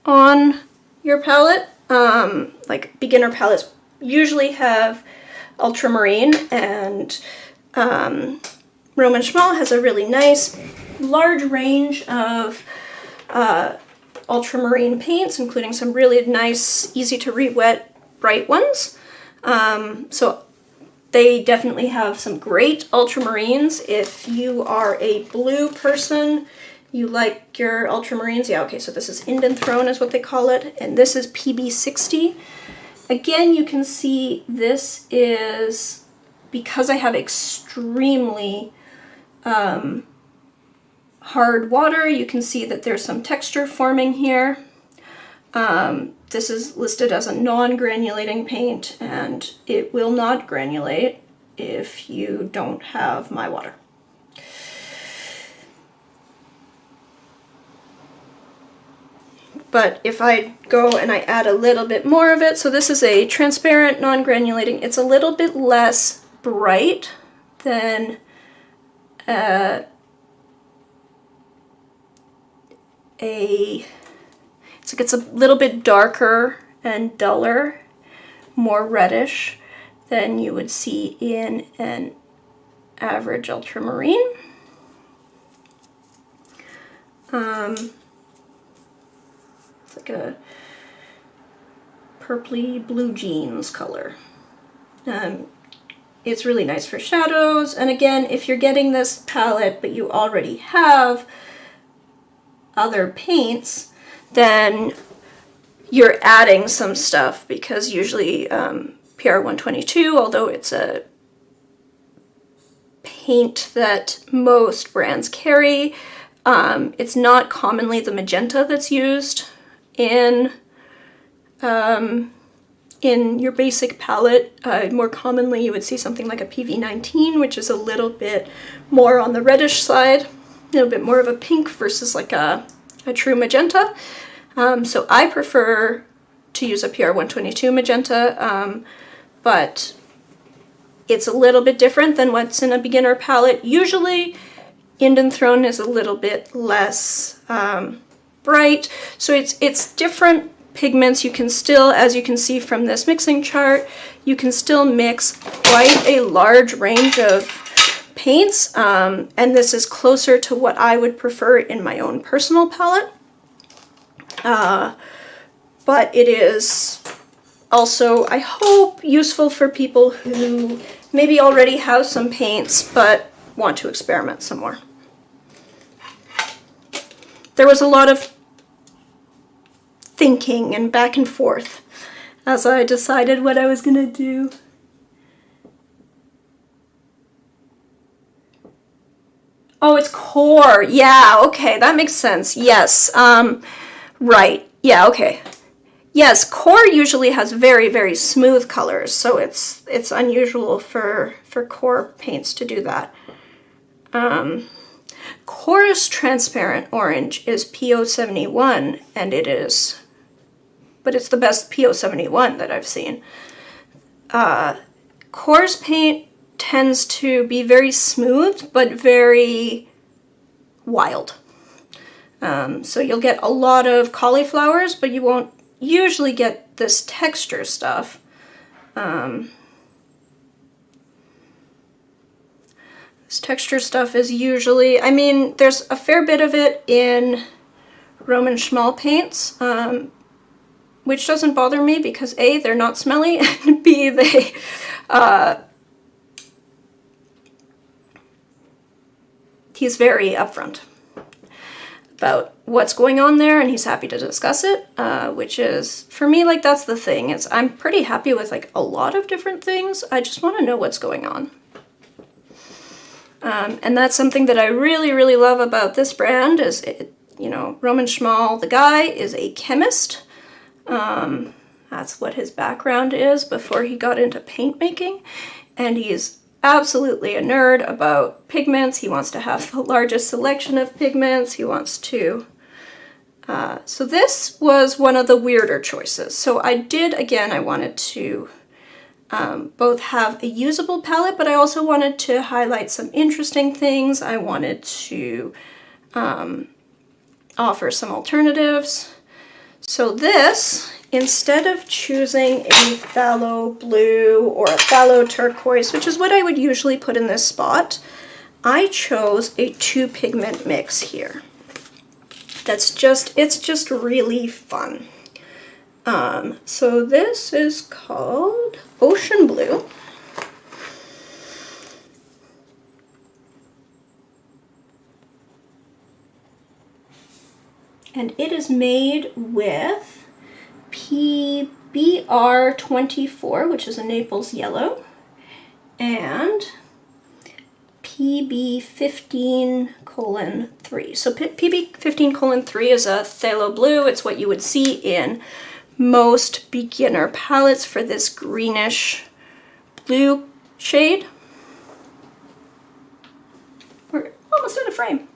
on your palette. Like beginner palettes usually have ultramarine, and Roman Schmal has a really nice large range of ultramarine paints, including some really nice, easy to re-wet bright ones. So they definitely have some great ultramarines. If you are a blue person, you like your ultramarines. Yeah, okay, so this is Indian Throne is what they call it, and this is PB60. Again, you can see this is, because I have extremely hard water, you can see that there's some texture forming here. This is listed as a non-granulating paint, and it will not granulate if you don't have my water. But if I go and I add a little bit more of it, so this is a transparent, non-granulating, it's a little bit less bright than it's a little bit darker and duller, more reddish than you would see in an average ultramarine. It's like a purpley blue jeans color. It's really nice for shadows, and again, if you're getting this palette but you already have other paints, then you're adding some stuff, because usually PR122, although it's a paint that most brands carry, it's not commonly the magenta that's used in your basic palette. More commonly you would see something like a PV19, which is a little bit more on the reddish side, a little bit more of a pink versus like a true magenta. So I prefer to use a PR122 magenta, but it's a little bit different than what's in a beginner palette. Usually Indian Throne is a little bit less bright, so it's different pigments. You can still, as you can see from this mixing chart, you can still mix quite a large range of paints, and this is closer to what I would prefer in my own personal palette. But it is also, I hope, useful for people who maybe already have some paints but want to experiment some more. There was a lot of thinking and back and forth as I decided what I was gonna do. Oh, it's core. Yeah, okay, that makes sense. Yes, right. Yeah, okay. Yes, core usually has very, very smooth colors, so it's unusual for core paints to do that. Core's transparent orange is PO71, and but it's the best PO71 that I've seen. Core's paint tends to be very smooth, but very wild. So you'll get a lot of cauliflowers, but you won't usually get this texture stuff. This texture stuff is usually, I mean, there's a fair bit of it in Roman Schmal paints, which doesn't bother me because A, they're not smelly, and B, they, he's very upfront about what's going on there, and he's happy to discuss it, which is, for me, like, that's the thing. I'm pretty happy with, like, a lot of different things. I just want to know what's going on. And that's something that I really, really love about this brand is, you know, Roman Schmal, the guy, is a chemist. That's what his background is before he got into paint making, and he's absolutely a nerd about pigments. He wants to have the largest selection of pigments. He wants to... so this was one of the weirder choices. So I wanted to both have a usable palette, but I also wanted to highlight some interesting things. I wanted to offer some alternatives. So this, instead of choosing a phthalo blue or a phthalo turquoise, which is what I would usually put in this spot, I chose a 2-pigment mix here. It's just really fun. So this is called Ocean Blue. And it is made with pea BR24, which is a Naples yellow, and PB15:3. So PB15:3 is a phthalo blue. It's what you would see in most beginner palettes for this greenish blue shade. We're almost in a frame.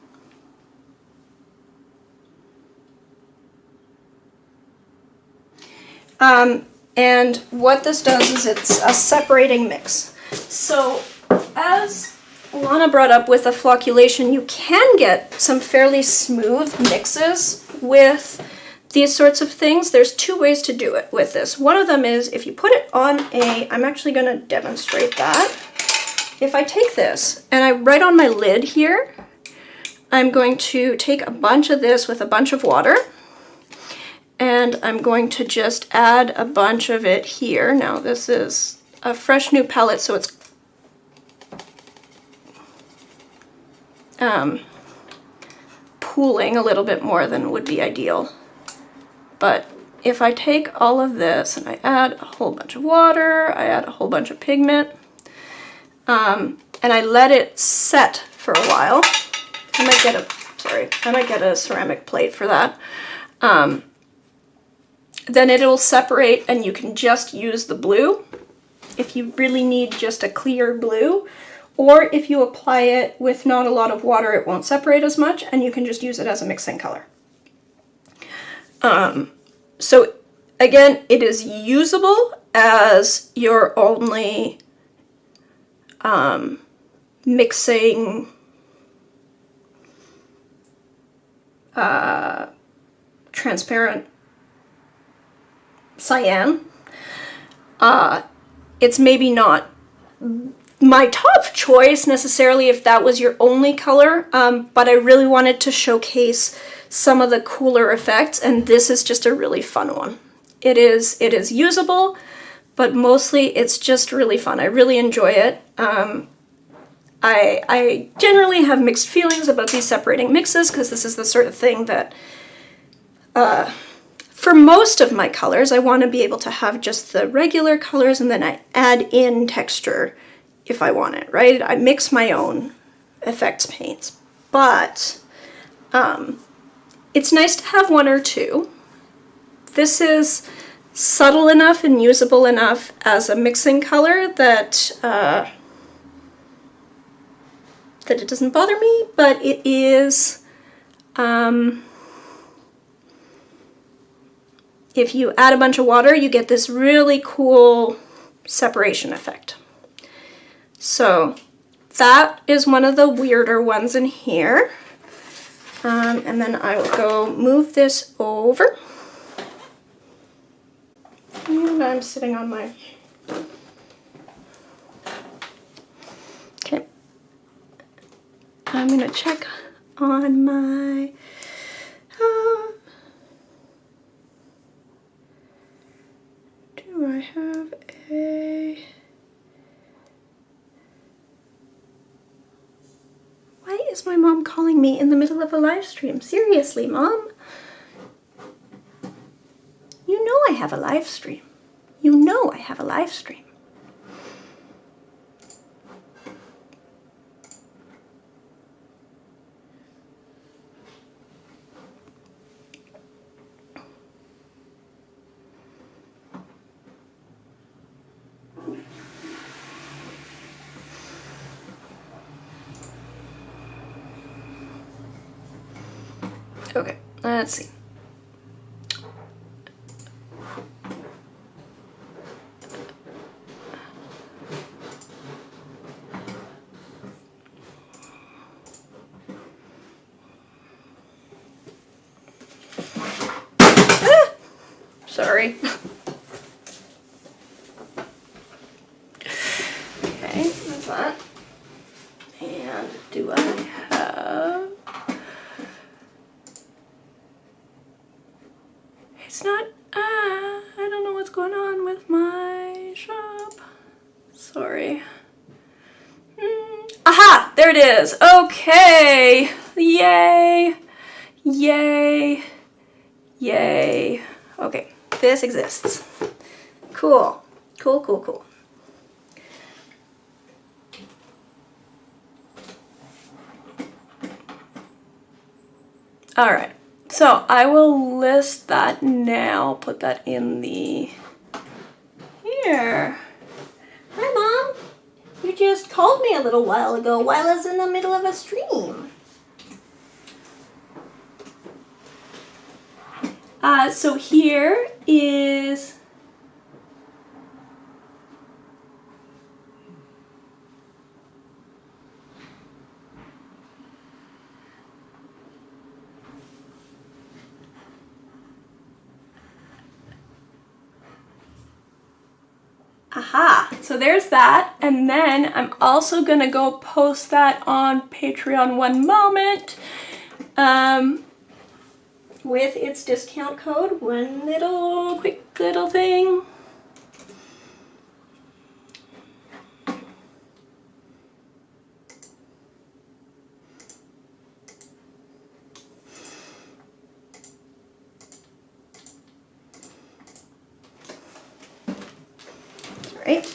And what this does is it's a separating mix. So as Lana brought up with a flocculation, you can get some fairly smooth mixes with these sorts of things. There's two ways to do it with this. One of them is if you put it on I'm actually going to demonstrate that. If I take this and I write on my lid here, I'm going to take a bunch of this with a bunch of water. And I'm going to just add a bunch of it here. Now this is a fresh new palette, so it's pooling a little bit more than would be ideal. But if I take all of this and I add a whole bunch of water, I add a whole bunch of pigment, and I let it set for a while, I might get a ceramic plate for that. Then it'll separate and you can just use the blue if you really need just a clear blue, or if you apply it with not a lot of water, it won't separate as much and you can just use it as a mixing color. So again, it is usable as your only mixing transparent cyan. It's maybe not my top choice necessarily if that was your only color, but I really wanted to showcase some of the cooler effects, and this is just a really fun one. It is usable, but mostly it's just really fun. I really enjoy it. I generally have mixed feelings about these separating mixes because this is the sort of thing that for most of my colors, I want to be able to have just the regular colors and then I add in texture if I want it, right? I mix my own effects paints, but it's nice to have one or two. This is subtle enough and usable enough as a mixing color that that it doesn't bother me, but it is if you add a bunch of water, you get this really cool separation effect. So that is one of the weirder ones in here. And then I will go move this over. And I'm sitting on my... Okay. I'm gonna check on my... do I have a... Why is my mom calling me in the middle of a live stream? Seriously, Mom? You know I have a live stream. You know I have a live stream. Okay, let's see. Sorry. Okay, that's that. And do I have... It's not... I don't know what's going on with my shop. Sorry. Aha! There it is! Okay! Yay! Yay! Yay! Okay, this exists. Cool. Cool, cool, cool. All right, so I will list that now, put that in the, here. Hi, Mom. You just called me a little while ago while I was in the middle of a stream. So here is aha, so there's that, and then I'm also gonna go post that on Patreon one moment with its discount code. One little quick little thing. All right.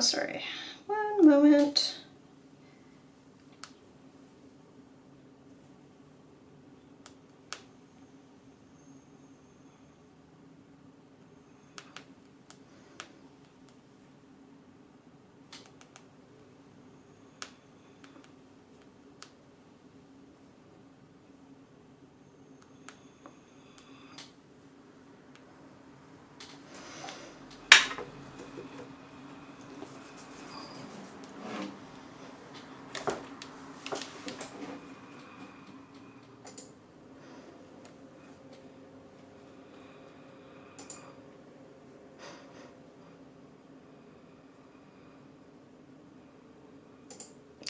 Sorry, one moment.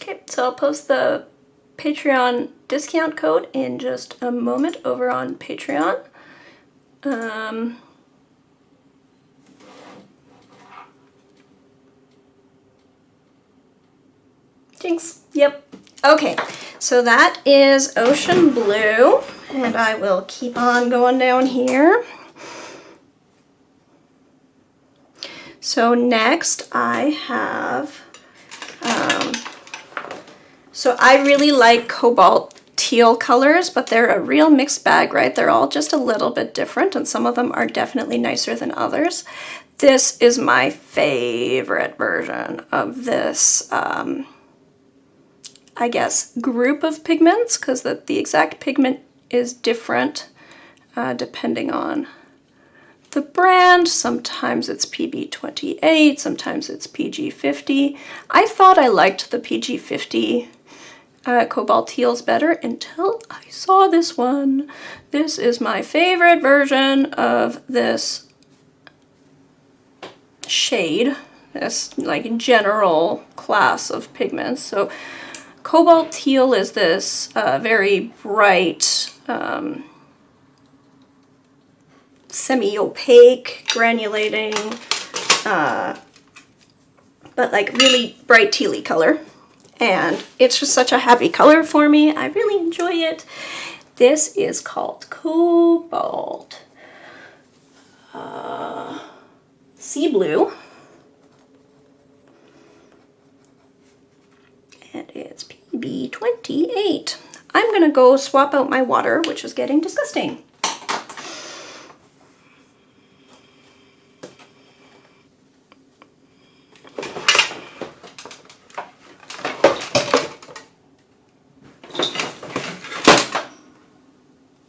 Okay, so I'll post the Patreon discount code in just a moment over on Patreon. Jinx, yep. Okay, so that is Ocean Blue, and I will keep on going down here. So next I have, so I really like cobalt teal colors, but they're a real mixed bag, right? They're all just a little bit different, and some of them are definitely nicer than others. This is my favorite version of this, I guess, group of pigments, because the exact pigment is different depending on the brand. Sometimes it's PB28, sometimes it's PG50. I thought I liked the PG50 cobalt teals better until I saw this one. This is my favorite version of this shade, this like general class of pigments. So cobalt teal is this very bright, semi-opaque, granulating, but like really bright tealy color. And it's just such a happy color for me. I really enjoy it. This is called Cobalt Sea Blue. And it's PB28. I'm gonna go swap out my water, which is getting disgusting.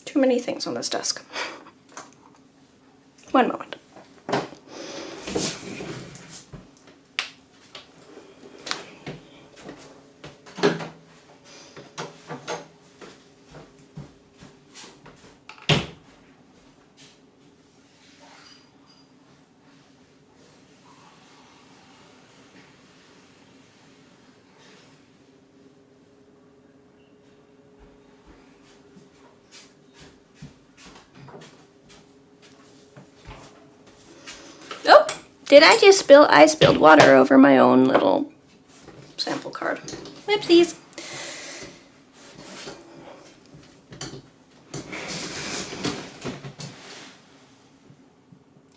Too many things on this desk. One moment. Oh, did I just spill? I spilled water over my own little sample card. Whoopsies.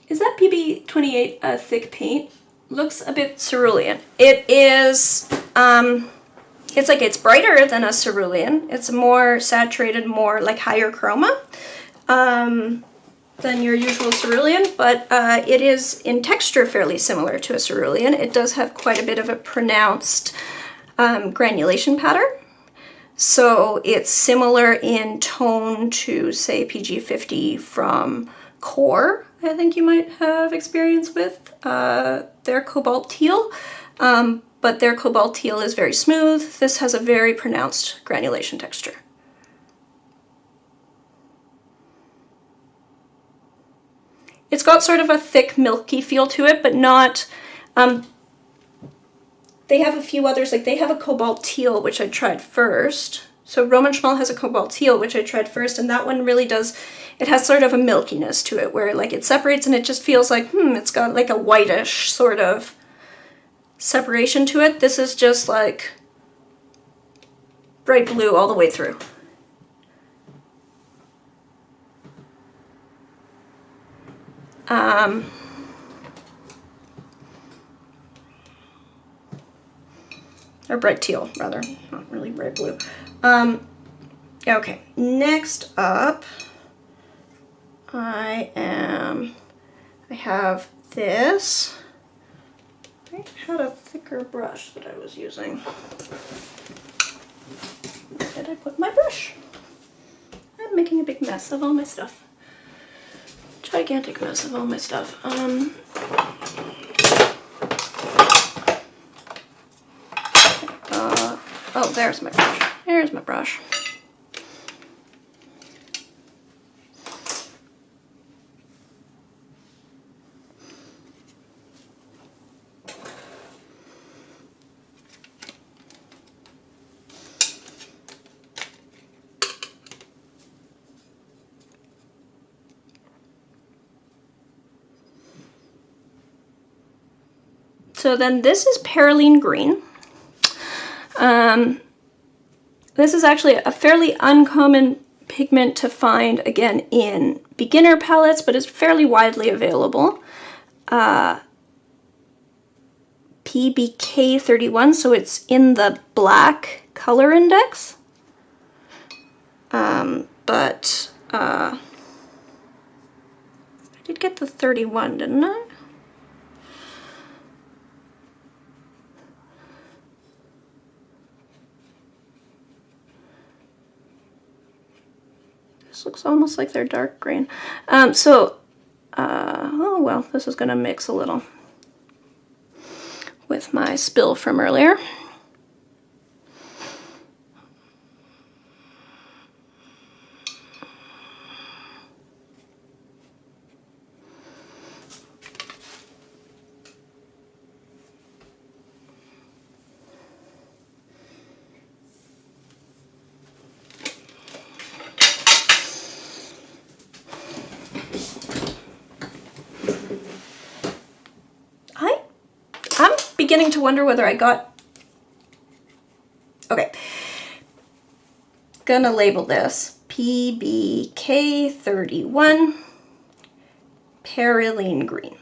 Is that PB28 a thick paint? Looks a bit cerulean. It is, it's like it's brighter than a cerulean. It's more saturated, more like higher chroma. Than your usual cerulean, but it is in texture fairly similar to a cerulean. It does have quite a bit of a pronounced granulation pattern. So it's similar in tone to, say, PG50 from Core, I think you might have experience with. Their Cobalt Teal, but their Cobalt Teal is very smooth. This has a very pronounced granulation texture. It's got sort of a thick, milky feel to it, but not, they have a few others, like they have a Cobalt Teal, which I tried first. So Roman Schmal has a Cobalt Teal, which I tried first, and that one really does, it has sort of a milkiness to it, where like it separates and it just feels like, it's got like a whitish sort of separation to it. This is just like bright blue all the way through. Or bright teal, rather, not really bright blue. Okay, next up, I have this. I had a thicker brush that I was using. Where did I put my brush? I'm making a big mess of all my stuff. Gigantic mess of all my stuff. Oh, there's my brush. There's my brush. So then this is Perylene Green. This is actually a fairly uncommon pigment to find, again, in beginner palettes, but it's fairly widely available. PBK31, so it's in the black color index. But I did get the 31, didn't I? This looks almost like they're dark green. Oh well, this is gonna mix a little with my spill from earlier. beginning to wonder whether I got... Okay. Gonna label this PBK31 Perylene Green.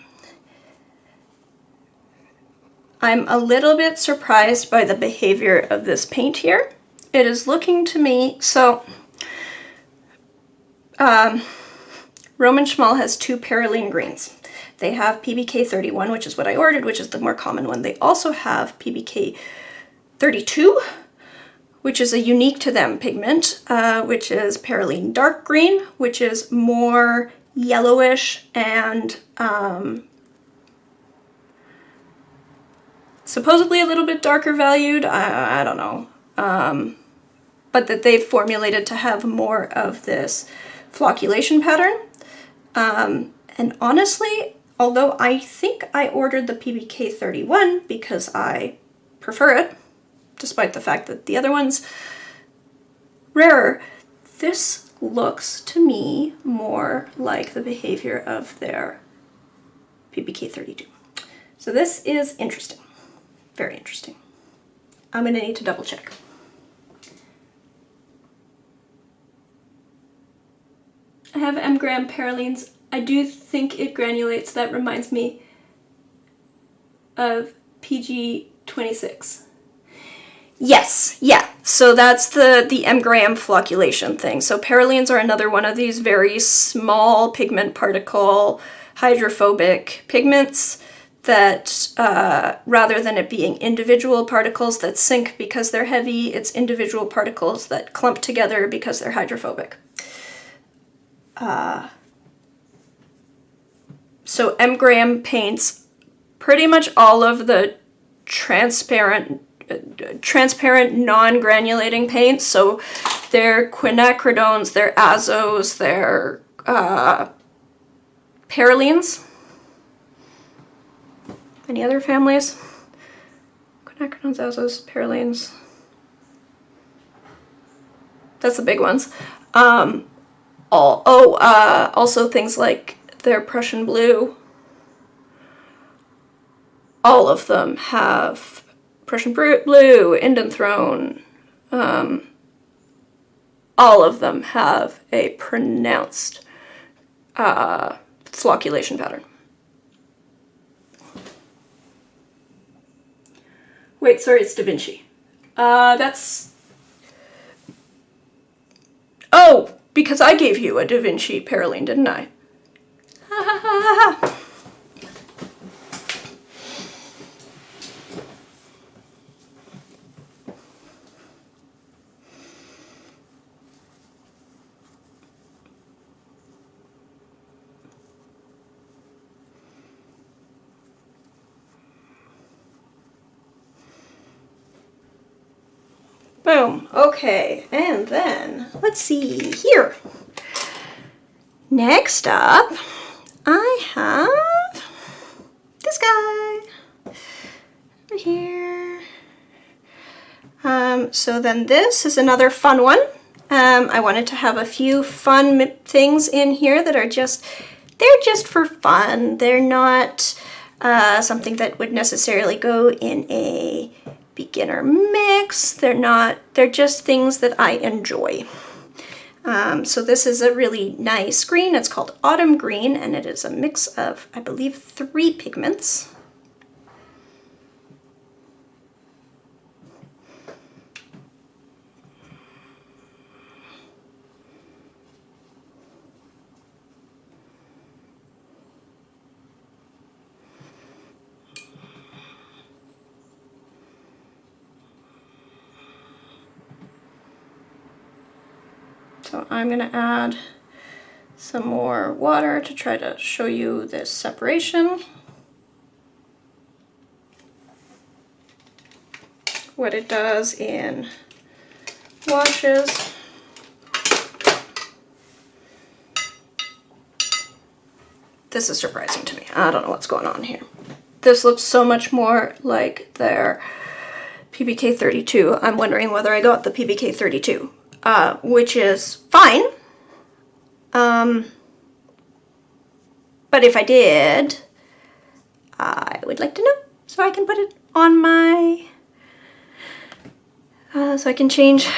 I'm a little bit surprised by the behavior of this paint here. It is looking to me, so Roman Schmal has two Perylene Greens. They have PBK31, which is what I ordered, which is the more common one. They also have PBK32, which is a unique to them pigment, which is Perylene Dark Green, which is more yellowish and supposedly a little bit darker valued. I don't know. But that they've formulated to have more of this flocculation pattern. And honestly, although I think I ordered the PBK31 because I prefer it, despite the fact that the other one's rarer, this looks to me more like the behavior of their PBK32. So this is interesting. Very interesting. I'm going to need to double check. I have M-gram Perylenes. I do think it granulates. That reminds me of PG26. Yes, yeah. So that's the M-gram flocculation thing. So Perylenes are another one of these very small pigment particle hydrophobic pigments that rather than it being individual particles that sink because they're heavy, it's individual particles that clump together because they're hydrophobic. So M-gram paints pretty much all of the transparent non-granulating paints. So they're quinacridones, they're azos, they're Perylenes. Any other families? Quinacridones, azos, Perylenes. That's the big ones. Also things like their Prussian blue. All of them have Prussian blue, Indanthrone. All of them have a pronounced flocculation pattern. Wait, sorry, it's Da Vinci. That's... Oh, because I gave you a Da Vinci Perylene, didn't I? Ha ha ha ha ha. Boom. Okay, and then let's see here. Next up, I have this guy over here. So then this is another fun one. I wanted to have a few fun things in here that are just for fun. They're not something that would necessarily go in a beginner mix. They're just things that I enjoy. So this is a really nice green. It's called Autumn Green, and it is a mix of, I believe, 3 pigments. So I'm going to add some more water to try to show you this separation. What it does in washes. This is surprising to me. I don't know what's going on here. This looks so much more like their PBK32. I'm wondering whether I got the PBK32. Which is fine. But if I did, I would like to know so I can put it on my, so I can change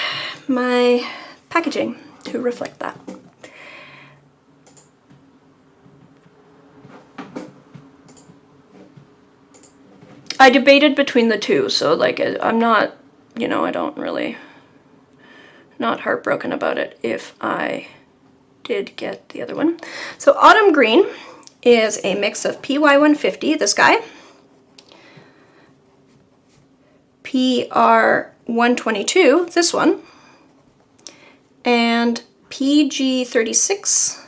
my packaging to reflect that. I debated between the two, so like I'm not, you know, I don't really, not heartbroken about it if I did get the other one. So Autumn Green is a mix of PY150, this guy, PR122, this one, and PG36,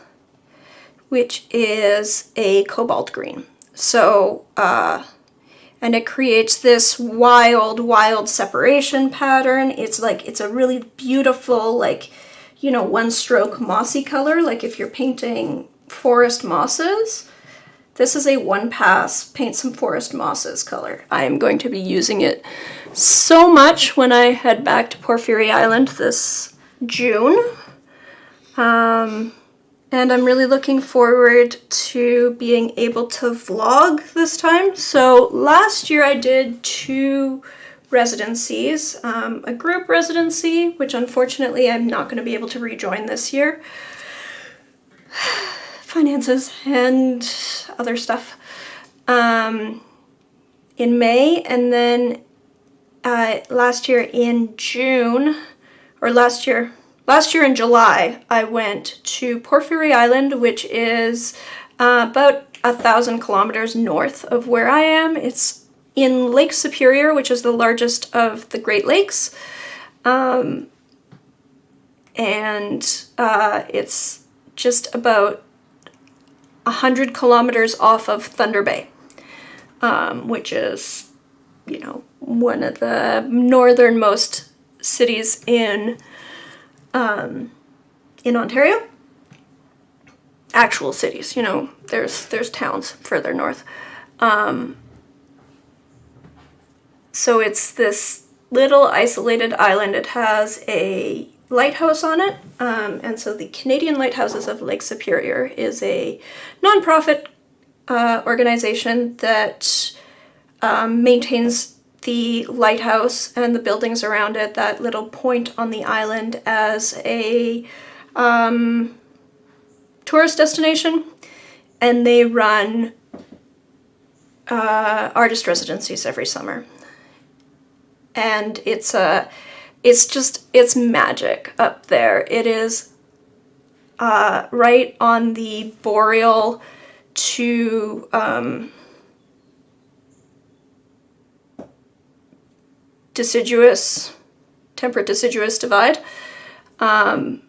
which is a cobalt green. So, and it creates this wild separation pattern. It's like, it's a really beautiful, like, you know, one stroke mossy color. Like if you're painting forest mosses, this is a one pass paint some forest mosses color. I am going to be using it so much when I head back to Porphyry Island this June. And I'm really looking forward to being able to vlog this time. So last year I did 2 residencies, a group residency, which unfortunately I'm not going to be able to rejoin this year. Finances and other stuff. In May, and then last year in June, or last year in July, I went to Porphyry Island, which is about 1,000 kilometers north of where I am. It's in Lake Superior, which is the largest of the Great Lakes. And it's just about 100 kilometers off of Thunder Bay, which is, you know, one of the northernmost cities in Ontario. Actual cities, you know, there's towns further north. So it's this little isolated island. It has a lighthouse on it, and so the Canadian Lighthouses of Lake Superior is a nonprofit organization that maintains the lighthouse and the buildings around it, that little point on the island, as a tourist destination, and they run artist residencies every summer. And it's magic up there. It is right on the boreal to temperate deciduous divide. And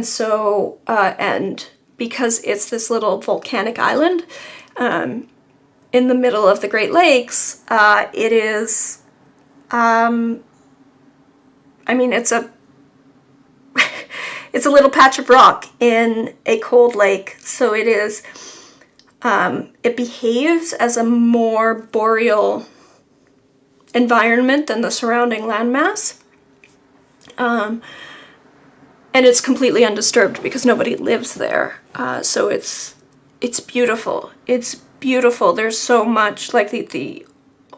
so, and because it's this little volcanic island, in the middle of the Great Lakes, it is, I mean, it's a it's a little patch of rock in a cold lake, so it is, it behaves as a more boreal environment than the surrounding landmass. And it's completely undisturbed because nobody lives there. So it's beautiful. It's beautiful. There's so much, like the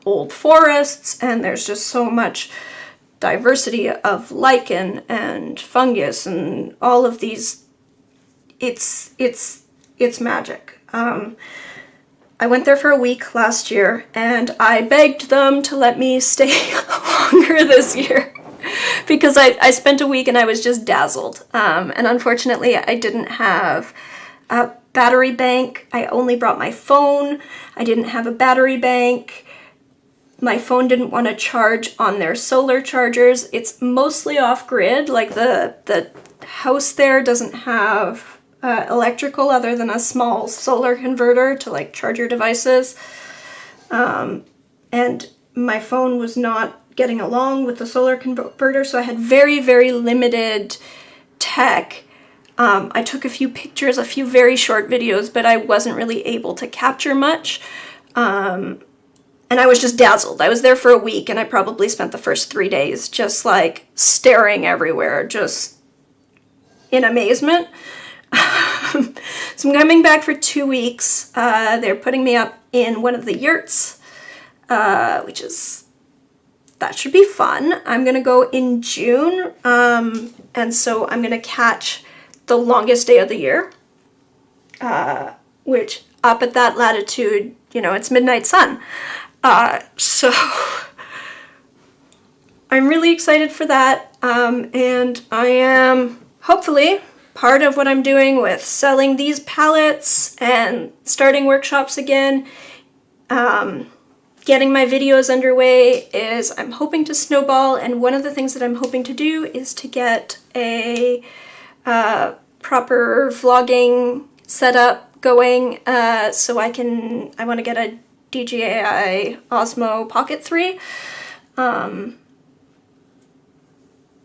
old forests, and there's just so much diversity of lichen and fungus and all of these. It's magic. I went there for a week last year, and I begged them to let me stay longer this year because I spent a week and I was just dazzled. And unfortunately, I didn't have a battery bank. I only brought my phone. I didn't have a battery bank. My phone didn't want to charge on their solar chargers. It's mostly off-grid. Like the house there doesn't have electrical other than a small solar converter to like charge your devices. And my phone was not getting along with the solar converter, so I had very, very limited tech. I took a few pictures, a few very short videos, but I wasn't really able to capture much. And I was just dazzled. I was there for a week, and I probably spent the first 3 days just like staring everywhere, just in amazement. So I'm coming back for 2 weeks. They're putting me up in one of the yurts that should be fun. I'm gonna go in June, and so I'm gonna catch the longest day of the year, which up at that latitude, you know, it's midnight sun. So I'm really excited for that, and I am hopefully part of what I'm doing with selling these palettes and starting workshops again, getting my videos underway, is I'm hoping to snowball, and one of the things that I'm hoping to do is to get a proper vlogging setup going, so I want to get a DJI Osmo Pocket 3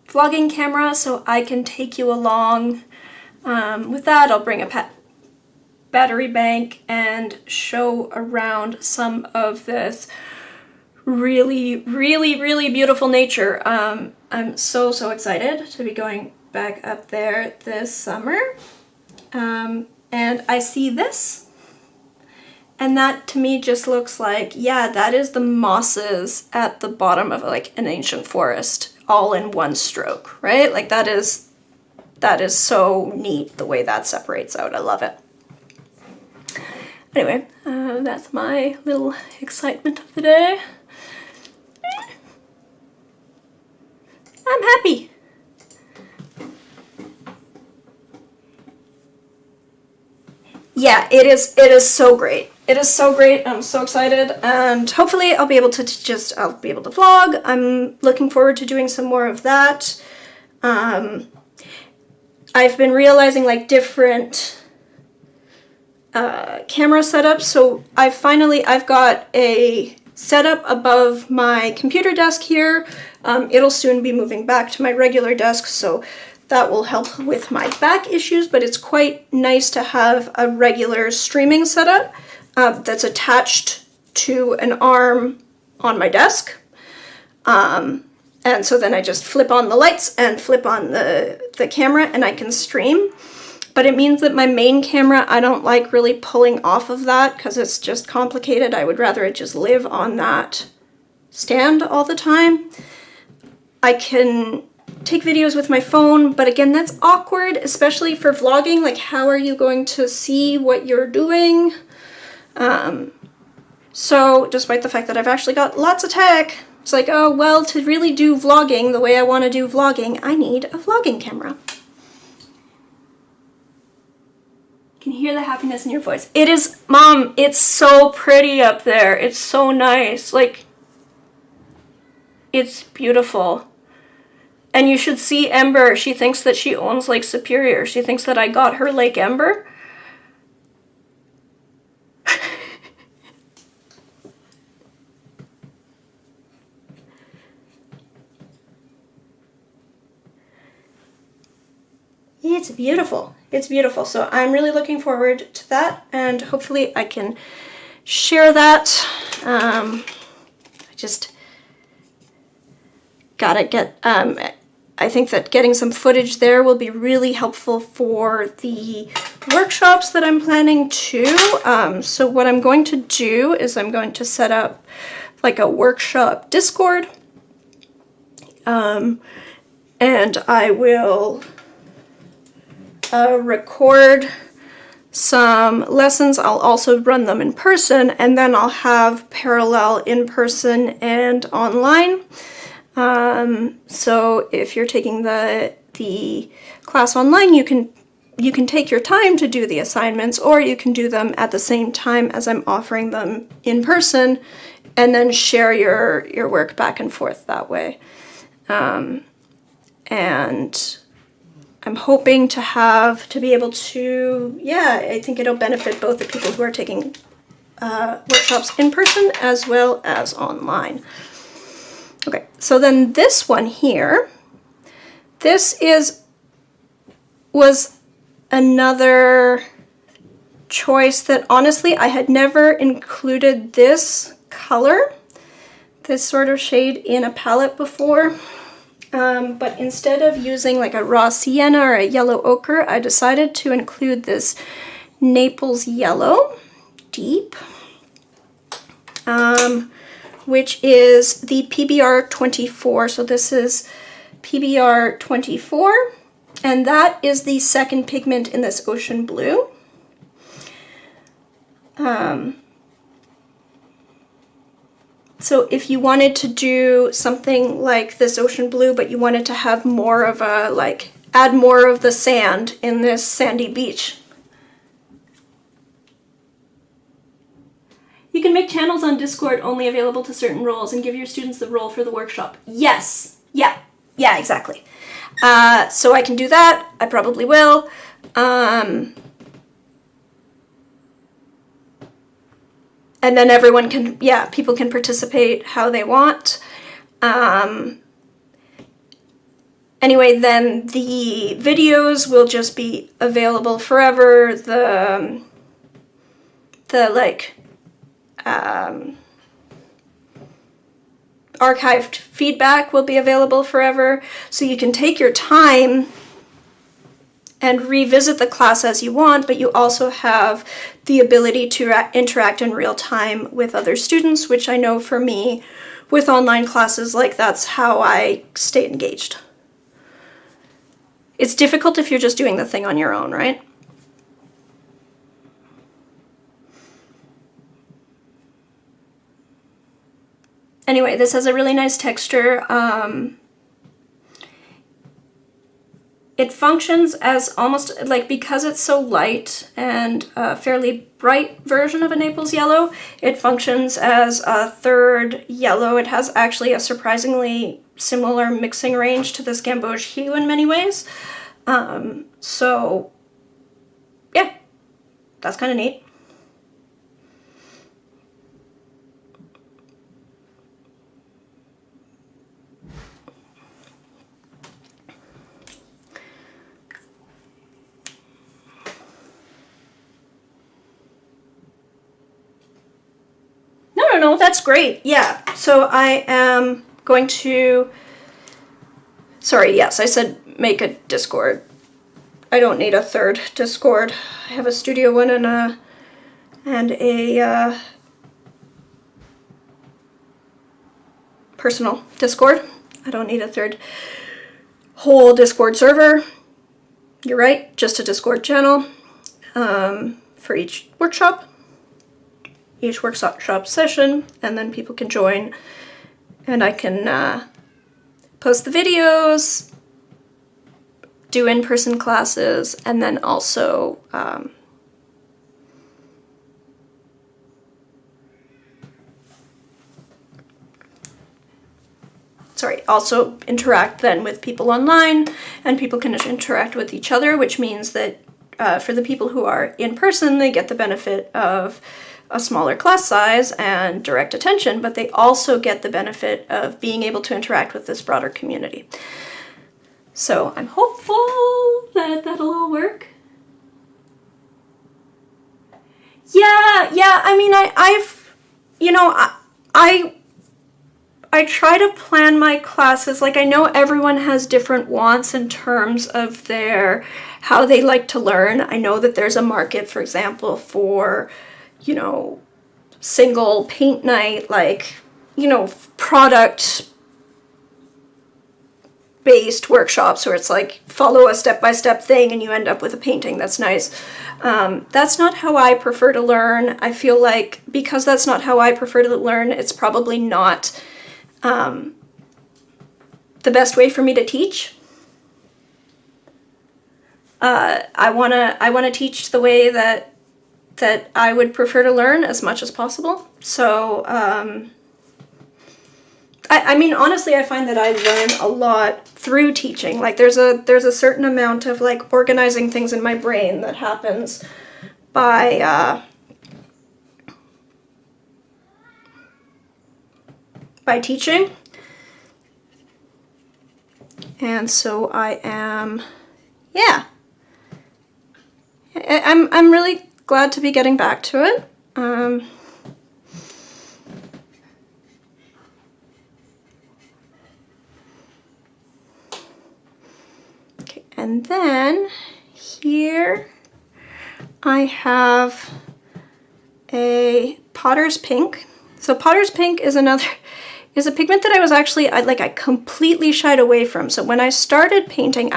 vlogging camera so I can take you along. With that, I'll bring a battery bank and show around some of this really, really, really beautiful nature. I'm so excited to be going back up there this summer. And I see this, and that to me just looks like, yeah, that is the mosses at the bottom of like an ancient forest, all in one stroke, right? Like that is so neat the way that separates out. I love it. Anyway, that's my little excitement of the day. I'm happy. Yeah, it is so great. It is so great. I'm so excited, and hopefully I'll be able to vlog. I'm looking forward to doing some more of that. I've been realizing like different camera setups, so I've got a setup above my computer desk here. It'll soon be moving back to my regular desk, so that will help with my back issues, but it's quite nice to have a regular streaming setup that's attached to an arm on my desk. And so then I just flip on the lights and flip on the camera and I can stream. But it means that my main camera, I don't like really pulling off of that because it's just complicated. I would rather it just live on that stand all the time. I can take videos with my phone, but again, that's awkward, especially for vlogging. Like, how are you going to see what you're doing? So despite the fact that I've actually got lots of tech, it's like, oh, well, to really do vlogging the way I want to do vlogging, I need a vlogging camera. Can you hear the happiness in your voice? It is, Mom, it's so pretty up there. It's so nice. Like, it's beautiful. And you should see Ember. She thinks that she owns Lake Superior. She thinks that I got her Lake Ember. It's beautiful. It's beautiful. So I'm really looking forward to that, and hopefully I can share that. I just gotta get, I think that getting some footage there will be really helpful for the workshops that I'm planning too. So what I'm going to do is I'm going to set up like a workshop Discord, and I will record some lessons. I'll also run them in person, and then I'll have parallel in person and online. So if you're taking the class online, you can take your time to do the assignments, or you can do them at the same time as I'm offering them in person, and then share your work back and forth that way. And I'm hoping to be able to, yeah, I think it'll benefit both the people who are taking workshops in person as well as online. Okay, so then this one here, this was another choice that honestly I had never included this color, this sort of shade in a palette before. But instead of using like a raw sienna or a yellow ochre, I decided to include this Naples yellow, deep, which is the PBR 24. So this is PBR 24, and that is the second pigment in this ocean blue. So if you wanted to do something like this ocean blue, but you wanted to have more of a, like, add more of the sand in this sandy beach. You can make channels on Discord only available to certain roles and give your students the role for the workshop. Yes. Yeah, exactly. So I can do that. I probably will. And then everyone can, people can participate how they want. Anyway, then the videos will just be available forever. The like, archived feedback will be available forever. So you can take your time and revisit the class as you want, but you also have the ability to interact in real time with other students, which I know for me, with online classes, like, that's how I stay engaged. It's difficult if you're just doing the thing on your own, right? Anyway, this has a really nice texture. It functions as almost, like, because it's so light and a fairly bright version of a Naples yellow, it functions as a third yellow. It has actually a surprisingly similar mixing range to this Gamboge hue in many ways. So, yeah, that's kind of neat. No, that's great. Yeah, so I am going to, sorry, yes, I said make a Discord. I don't need a third Discord. I have a studio one and a personal Discord. I don't need a third whole Discord server. You're right, just a Discord channel for each workshop session, and then people can join, and I can post the videos, do in-person classes, and then also also interact then with people online, and people can interact with each other, which means that for the people who are in person, they get the benefit of a smaller class size and direct attention, but they also get the benefit of being able to interact with this broader community. So I'm hopeful that that'll all work. Yeah, I mean, I try to plan my classes, like, I know everyone has different wants in terms of how they like to learn. I know that there's a market, for example, for, single paint night, like, product-based workshops where it's like, follow a step-by-step thing and you end up with a painting that's nice. That's not how I prefer to learn. I feel like because that's not how I prefer to learn, it's probably not the best way for me to teach. I wanna teach the way that I would prefer to learn as much as possible. So, I mean, honestly, I find that I learn a lot through teaching. Like, there's a certain amount of, like, organizing things in my brain that happens by teaching. And so I am, I'm really glad to be getting back to it. Okay, and then here I have a Potter's Pink. So Potter's Pink is a pigment that I was actually, I completely shied away from. So when I started painting,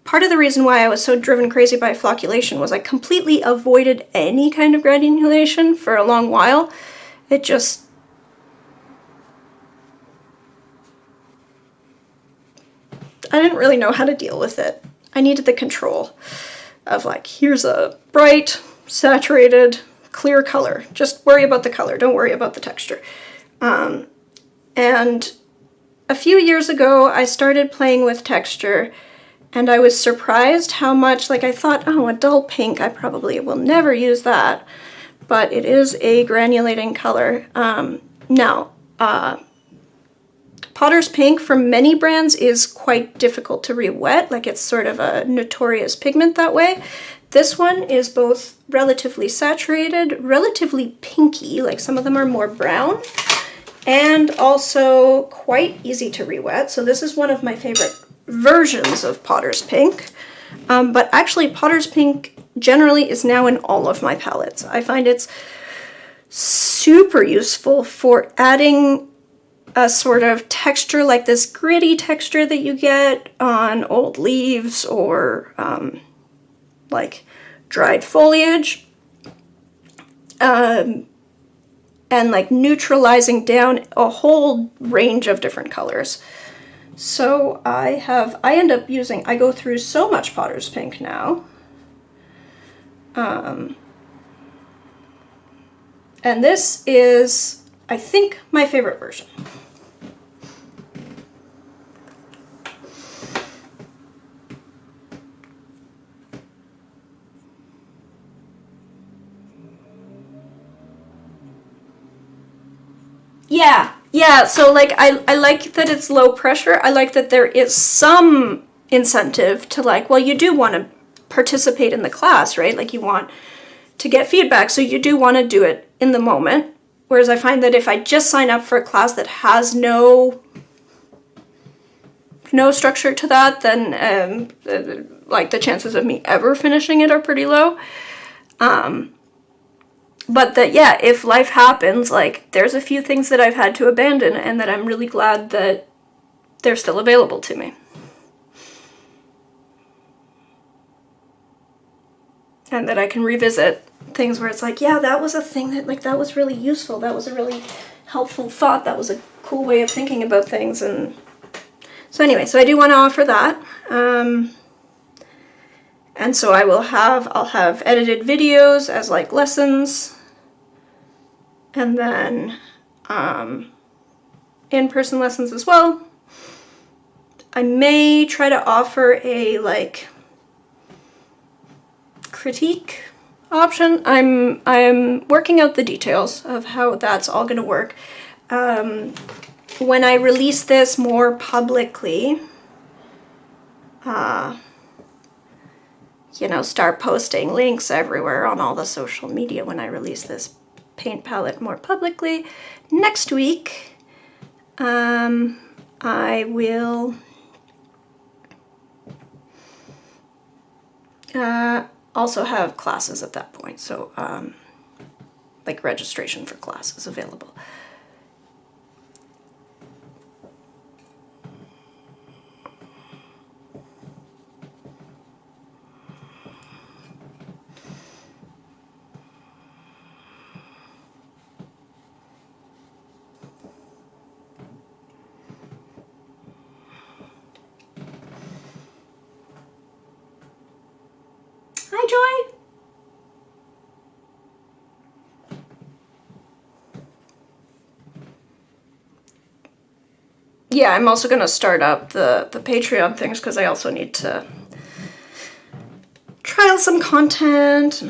part of the reason why I was so driven crazy by flocculation was I completely avoided any kind of granulation for a long while. It just, I didn't really know how to deal with it. I needed the control of like, here's a bright, saturated, clear color. Just worry about the color, don't worry about the texture. And a few years ago, I started playing with texture, and I was surprised how much, like I thought, oh, a dull pink, I probably will never use that. But it is a granulating color. Now, Potter's Pink from many brands is quite difficult to re-wet, like it's sort of a notorious pigment that way. This one is both relatively saturated, relatively pinky, like some of them are more brown, and also quite easy to re-wet. So this is one of my favorite versions of Potter's Pink. But actually Potter's Pink generally is now in all of my palettes. I find it's super useful for adding a sort of texture like this gritty texture that you get on old leaves or like dried foliage, and like neutralizing down a whole range of different colors. So I end up using, I go through so much Potter's Pink now. And this is, I think, my favorite version. Yeah, so like I like that it's low pressure. I like that there is some incentive to like, well, you do want to participate in the class, right? Like you want to get feedback, so you do want to do it in the moment. Whereas I find that if I just sign up for a class that has no structure to that, then like the chances of me ever finishing it are pretty low. But that, yeah, if life happens, like, there's a few things that I've had to abandon and that I'm really glad that they're still available to me. And that I can revisit things where it's like, yeah, that was a thing that, like, that was really useful. That was a really helpful thought. That was a cool way of thinking about things. And so anyway, so I do want to offer that. And so I'll have edited videos as, like, lessons. And then in-person lessons as well. I may try to offer a like critique option. I'm working out the details of how that's all going to work. When I release this more publicly, you know, start posting links everywhere on all the social media when I release this paint palette more publicly. Next week, I will also have classes at that point, so like registration for classes available. Hi, Joy. Yeah, I'm also going to start up the Patreon things because I also need to trial some content.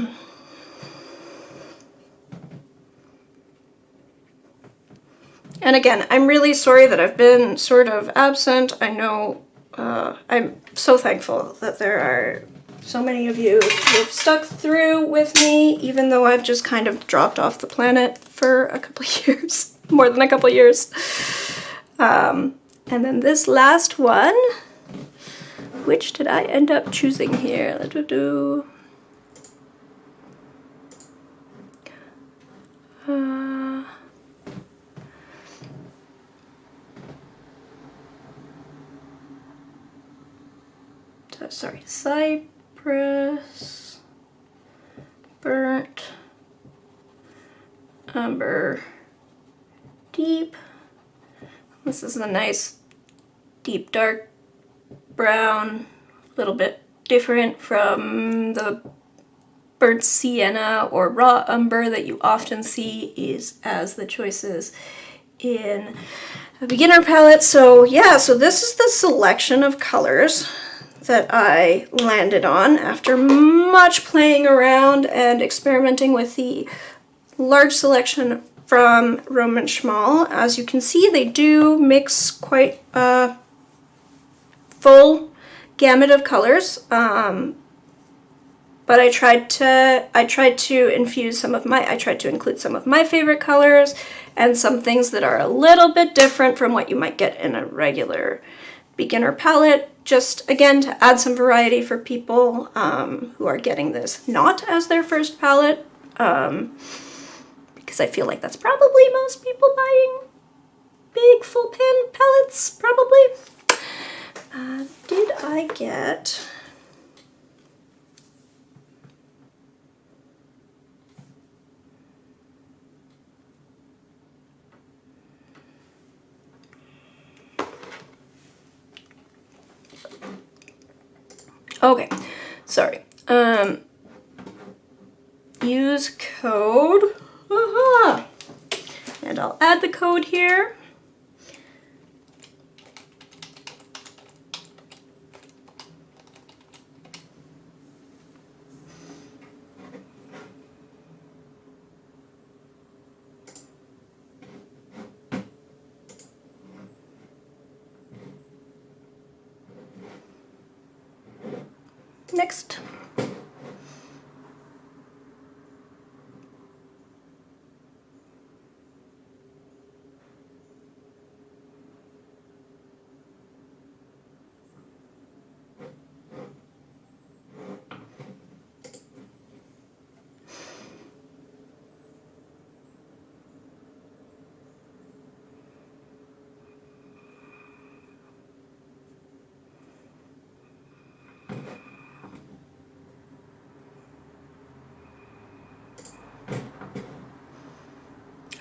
And again, I'm really sorry that I've been sort of absent. I know I'm so thankful that there are so many of you who've stuck through with me, even though I've just kind of dropped off the planet for a couple of years, more than a couple of years. And then this last one, which did I end up choosing here? Sorry, cypress, burnt, umber, deep. This is a nice deep dark brown, a little bit different from the burnt sienna or raw umber that you often see is as the choices in a beginner palette. So yeah, so this is the selection of colors that I landed on after much playing around and experimenting with the large selection from Roman Schmal. As you can see, they do mix quite a full gamut of colors, but I tried to include some of my favorite colors and some things that are a little bit different from what you might get in a regular beginner palette, just again to add some variety for people who are getting this not as their first palette, because I feel like that's probably most people buying big full pan palettes, probably. Did I get... Okay, sorry. Use code. Aha! And I'll add the code here. Next.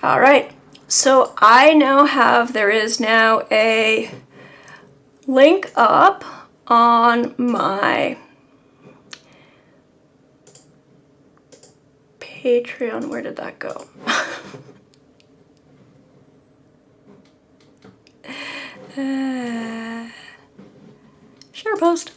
All right, so I now have, there is now a link up on my Patreon. Where did that go? Share post.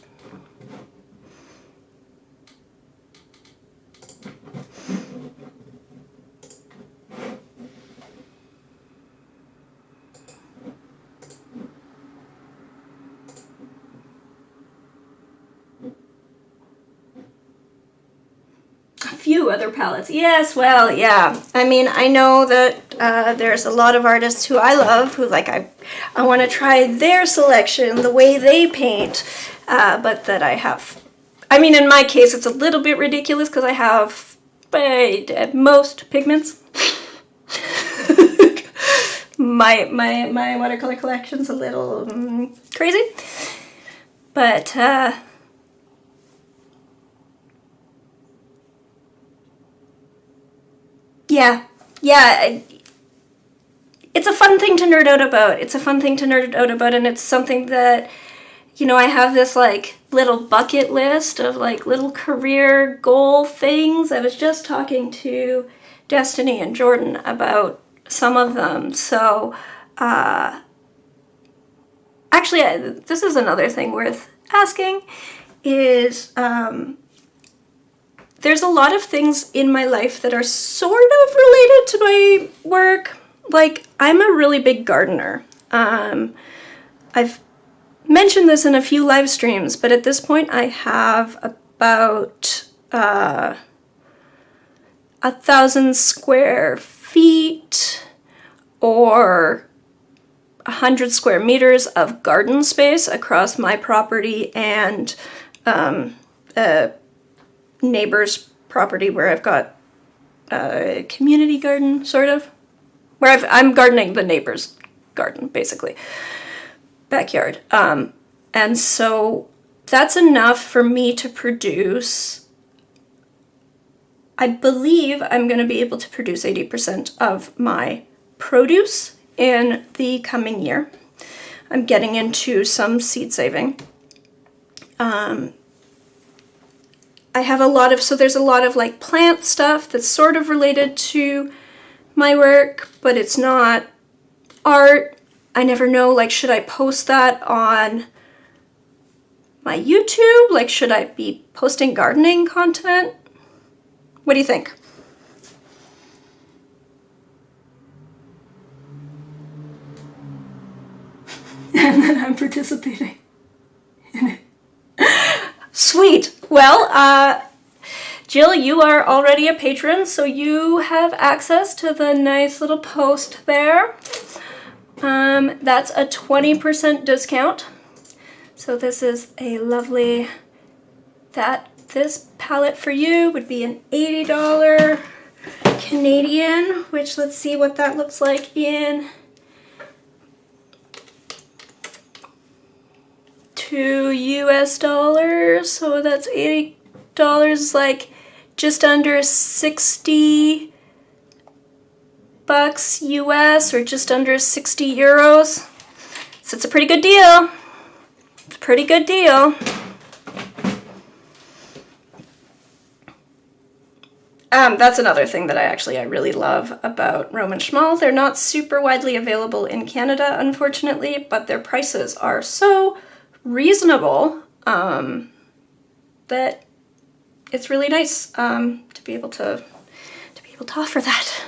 Few other palettes. Yes, well, yeah. I mean, I know that there's a lot of artists who I love who like I want to try their selection, the way they paint, but that I have. I mean, in my case, it's a little bit ridiculous because I have at most pigments. my watercolor collection's a little crazy, but. Yeah, it's a fun thing to nerd out about. And it's something that, you know, I have this like little bucket list of like little career goal things. I was just talking to Destiny and Jordan about some of them. So, actually, this is another thing worth asking is, there's a lot of things in my life that are sort of related to my work. Like, I'm a really big gardener. I've mentioned this in a few live streams, but at this point I have about 1,000 square feet or 100 square meters of garden space across my property and neighbor's property where I've got community garden, sort of, where I'm gardening the neighbor's garden, basically, backyard. And so that's enough for me to produce, I believe I'm going to be able to produce 80% of my produce in the coming year. I'm getting into some seed saving. I have a lot of, so there's a lot of like plant stuff that's sort of related to my work, but it's not art. I never know, like, should I post that on my YouTube? Like, should I be posting gardening content? What do you think? And then I'm participating in it. Sweet. Well, Jill, you are already a patron, so you have access to the nice little post there. That's a 20% discount. So this is a lovely, this palette for you would be an $80 Canadian, which let's see what that looks like in US dollars. So that's $80 is like just under 60 bucks US, or just under 60 euros. So it's a pretty good deal. It's a pretty good deal. That's another thing that I really love about Roman Schmal. They're not super widely available in Canada, unfortunately, but their prices are so reasonable that it's really nice to be able to offer that.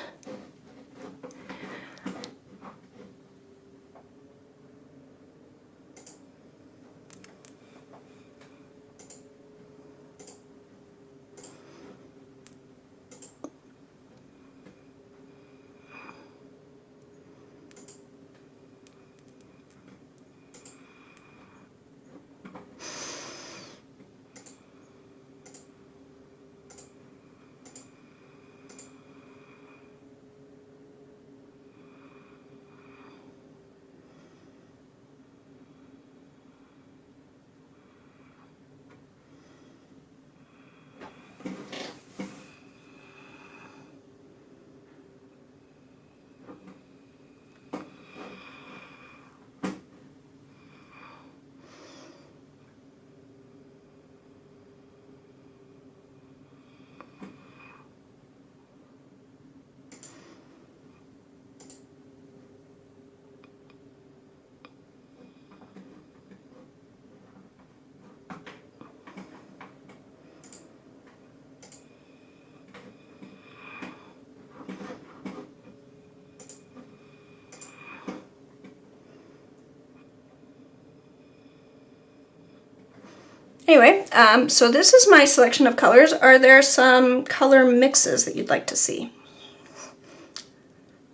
Anyway, so this is my selection of colors. Are there some color mixes that you'd like to see?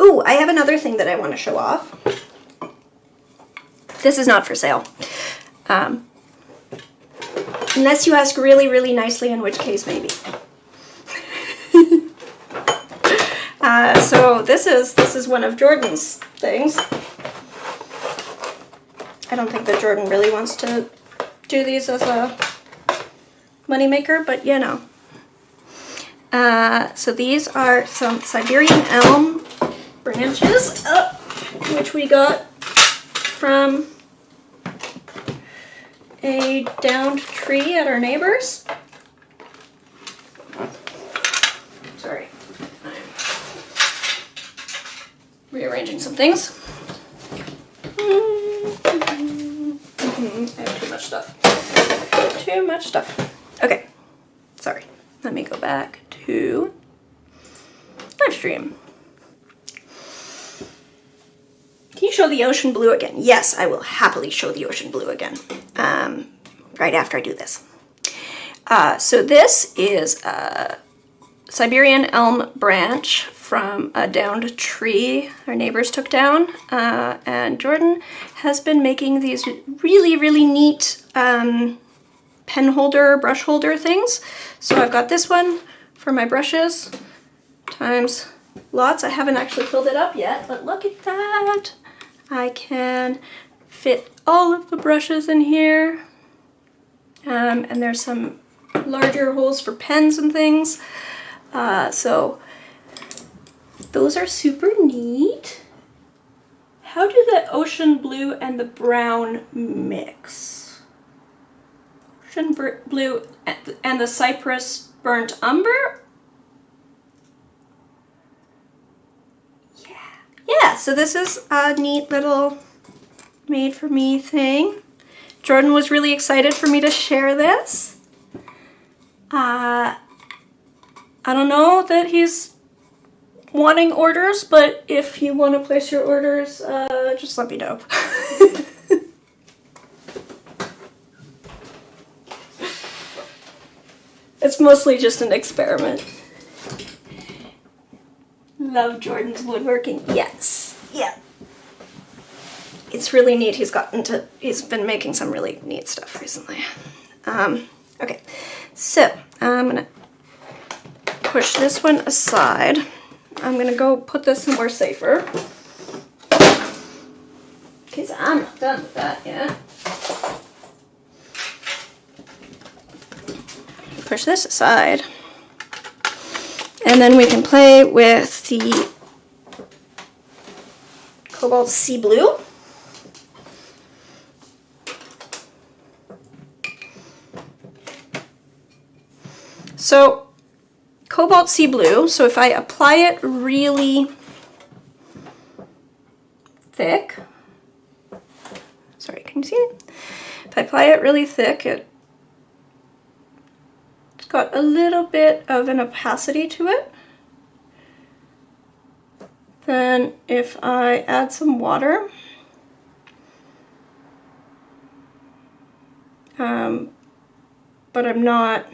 Ooh, I have another thing that I want to show off. This is not for sale. Unless you ask really, really nicely, in which case maybe. So this is one of Jordan's things. I don't think that Jordan really wants to do these as a moneymaker, but you know. So these are some Siberian elm branches, which we got from a downed tree at our neighbor's. Sorry, I'm rearranging some things. I have too much stuff. Too much stuff. Okay, sorry. Let me go back to live stream. Can you show the ocean blue again? Yes, I will happily show the ocean blue again. Right after I do this. So this is a Siberian elm branch from a downed tree our neighbors took down, and Jordan has been making these really, really neat pen holder, brush holder things. So I've got this one for my brushes, times lots. I haven't actually filled it up yet, but look at that. I can fit all of the brushes in here. And there's some larger holes for pens and things. So those are super neat. How do the ocean blue and the brown mix? Ocean blue and the cypress burnt umber? Yeah, so this is a neat little made for me thing. Jordan was really excited for me to share this. I don't know that he's wanting orders, but if you want to place your orders, just let me know. It's mostly just an experiment. Love Jordan's woodworking. Yes. Yeah. It's really neat. He's been making some really neat stuff recently. Okay, so I'm gonna push this one aside. I'm gonna go put this somewhere safer, because I'm not done with that yet. Push this aside. And then we can play with the Cobalt Sea Blue. So, Cobalt Sea Blue, so if I apply it really thick, sorry, can you see it? If I apply it really thick, it's got a little bit of an opacity to it. Then if I add some water, but I'm not,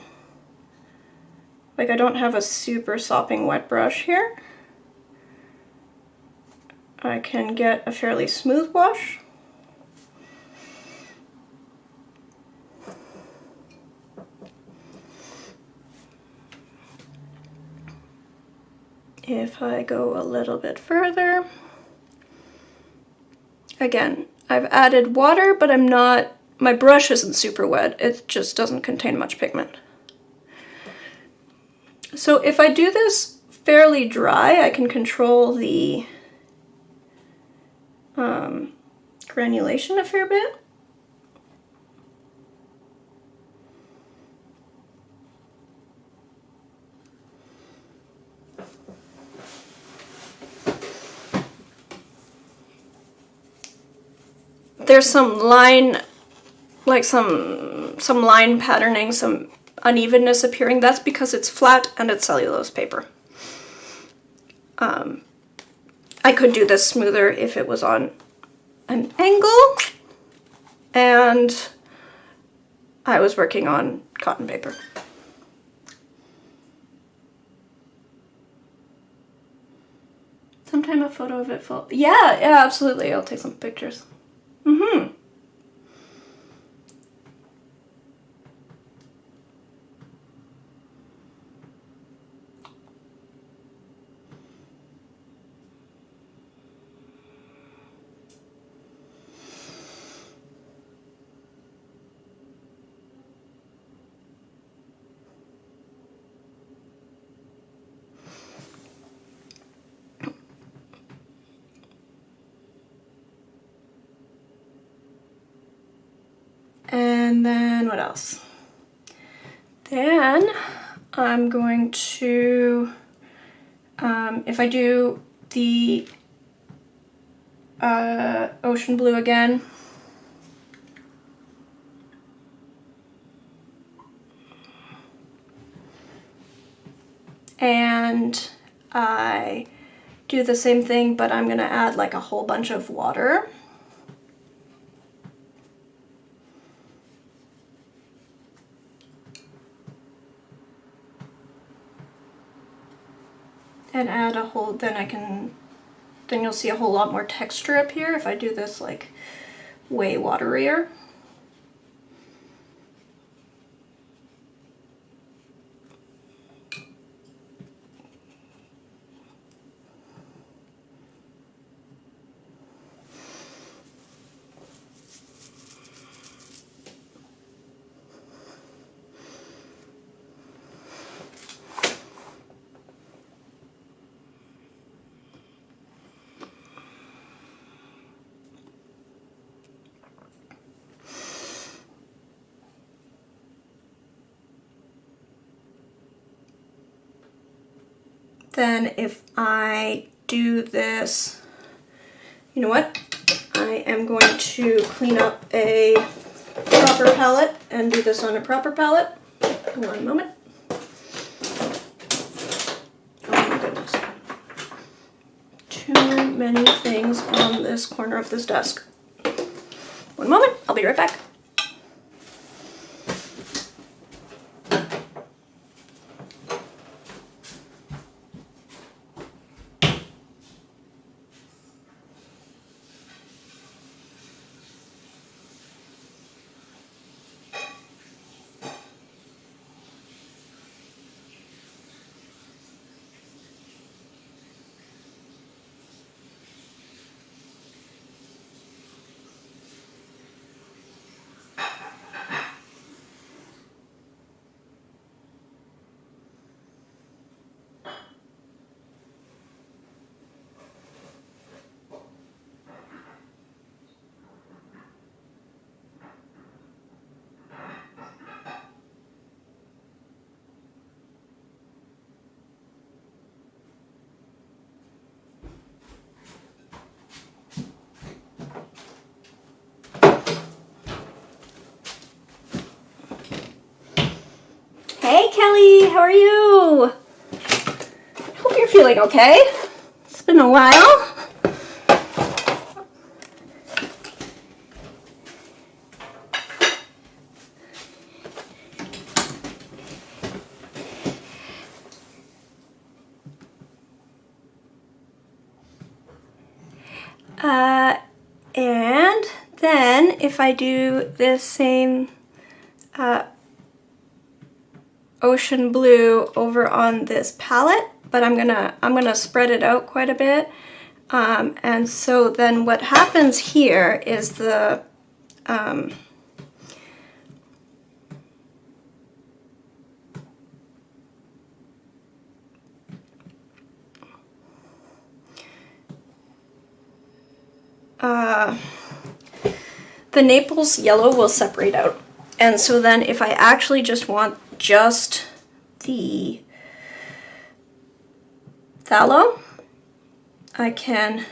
like, I don't have a super sopping wet brush here, I can get a fairly smooth wash. If I go a little bit further, again, I've added water, but my brush isn't super wet. It just doesn't contain much pigment. So if I do this fairly dry, I can control the granulation a fair bit. There's some line, like some line patterning, some unevenness appearing. That's because it's flat and it's cellulose paper. I could do this smoother if it was on an angle and I was working on cotton paper. Sometime a photo of it full. Yeah, absolutely. I'll take some pictures. Mm-hmm. And then what else? Then I'm going to, if I do the ocean blue again, and I do the same thing, but I'm gonna add like a whole bunch of water. And add a whole, then you'll see a whole lot more texture up here if I do this like way waterier. then if I do this, you know what? I am going to clean up a proper palette and do this on a proper palette. One moment. Oh my goodness. Too many things on this corner of this desk. One moment, I'll be right back. Hey Kelly, how are you? Hope you're feeling okay. It's been a while. And then if I do this same ocean blue over on this palette, but I'm gonna spread it out quite a bit. And so then what happens here is the Naples yellow will separate out. And so then if I actually just want just the phthalo, I can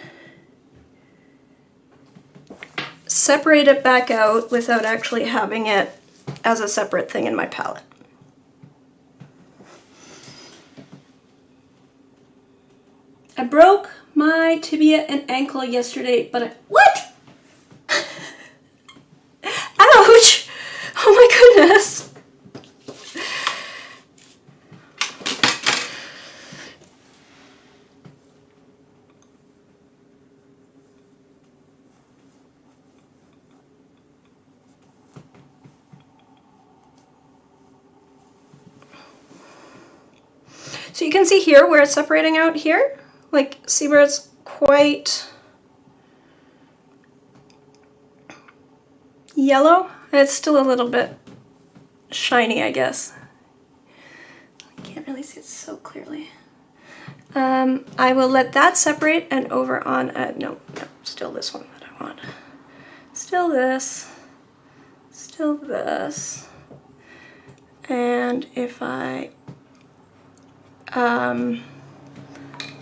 separate it back out without actually having it as a separate thing in my palette. I broke my tibia and ankle yesterday, but what? Ouch! Oh my goodness! So you can see here where it's separating out here, like see where it's quite yellow? It's still a little bit shiny, I guess. I can't really see it so clearly. I will let that separate and over on, no, still this one that I want. Still this, still this. And if I,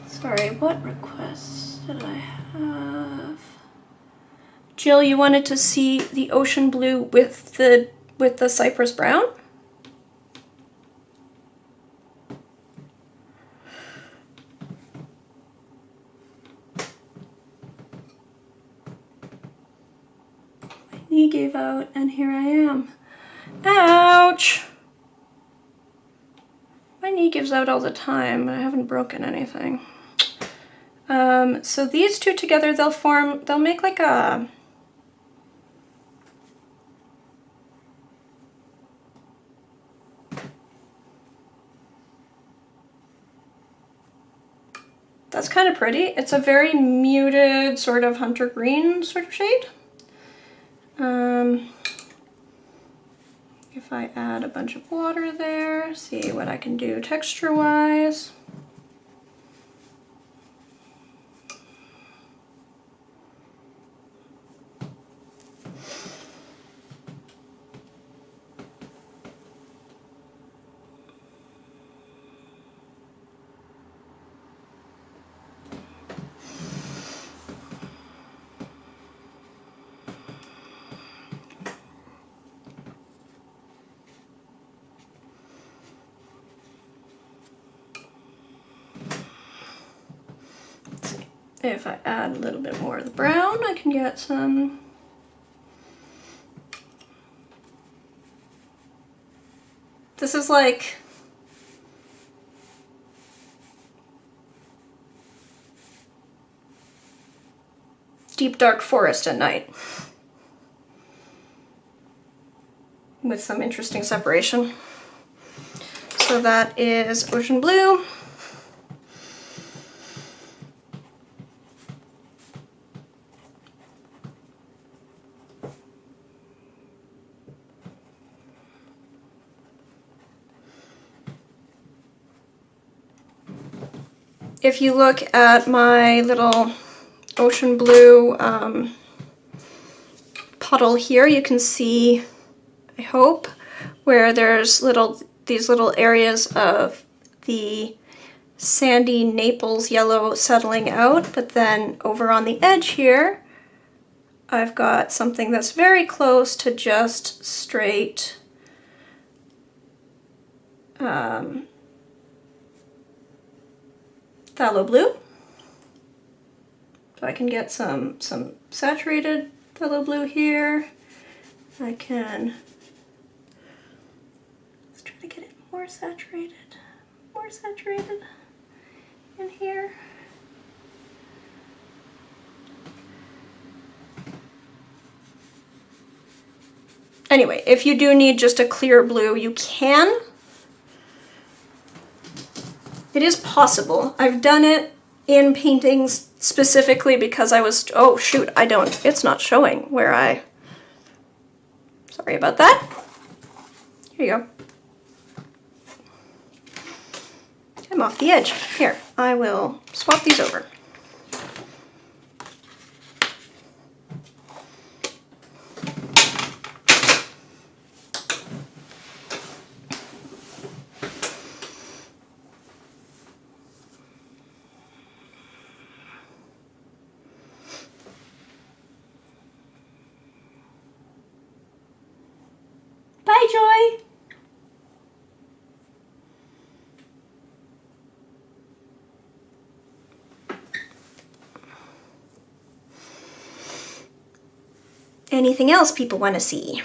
sorry, what requests did I have? Jill, you wanted to see the ocean blue with the cypress brown? My knee gave out and here I am. Ouch! My knee gives out all the time, but I haven't broken anything. So these two together, they'll make like a, that's kind of pretty. It's a very muted sort of hunter green sort of shade. If I add a bunch of water there, see what I can do texture-wise. if I add a little bit more of the brown, I can get some this is like deep dark forest at night with some interesting separation. So that is ocean blue. If you look at my little ocean blue puddle here, you can see, I hope, where there's these little areas of the sandy Naples yellow settling out, but then over on the edge here, I've got something that's very close to just straight phthalo blue. So I can get some saturated phthalo blue here. I can let's try to get it more saturated in here. Anyway, if you do need just a clear blue, you can. It is possible. I've done it in paintings specifically because I was, oh shoot, it's not showing where sorry about that. Here you go. I'm off the edge. Here, I will swap these over. Bye, Joy. Anything else people want to see?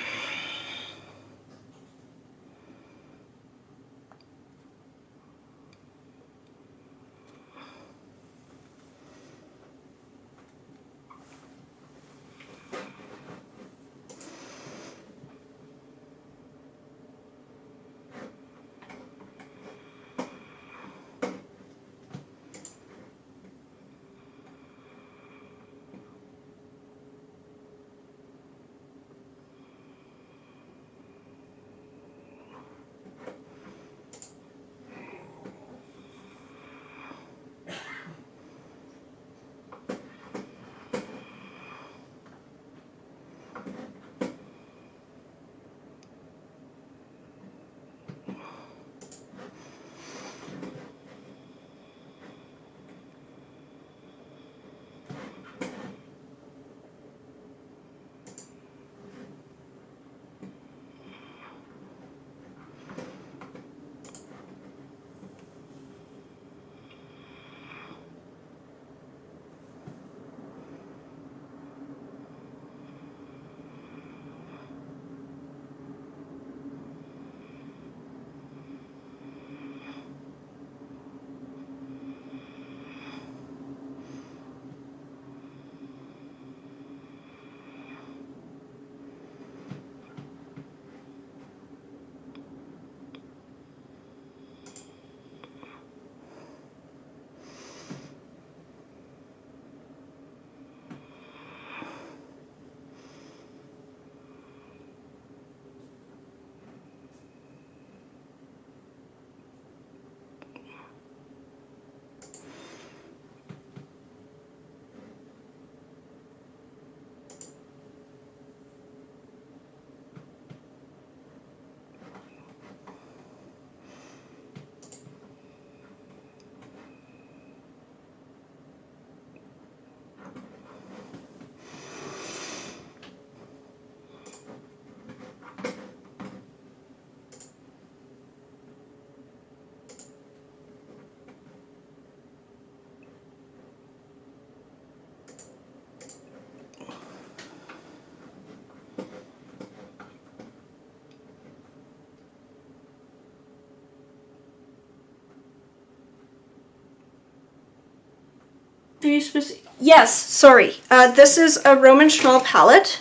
Yes, sorry. This is a Roman Schmal palette.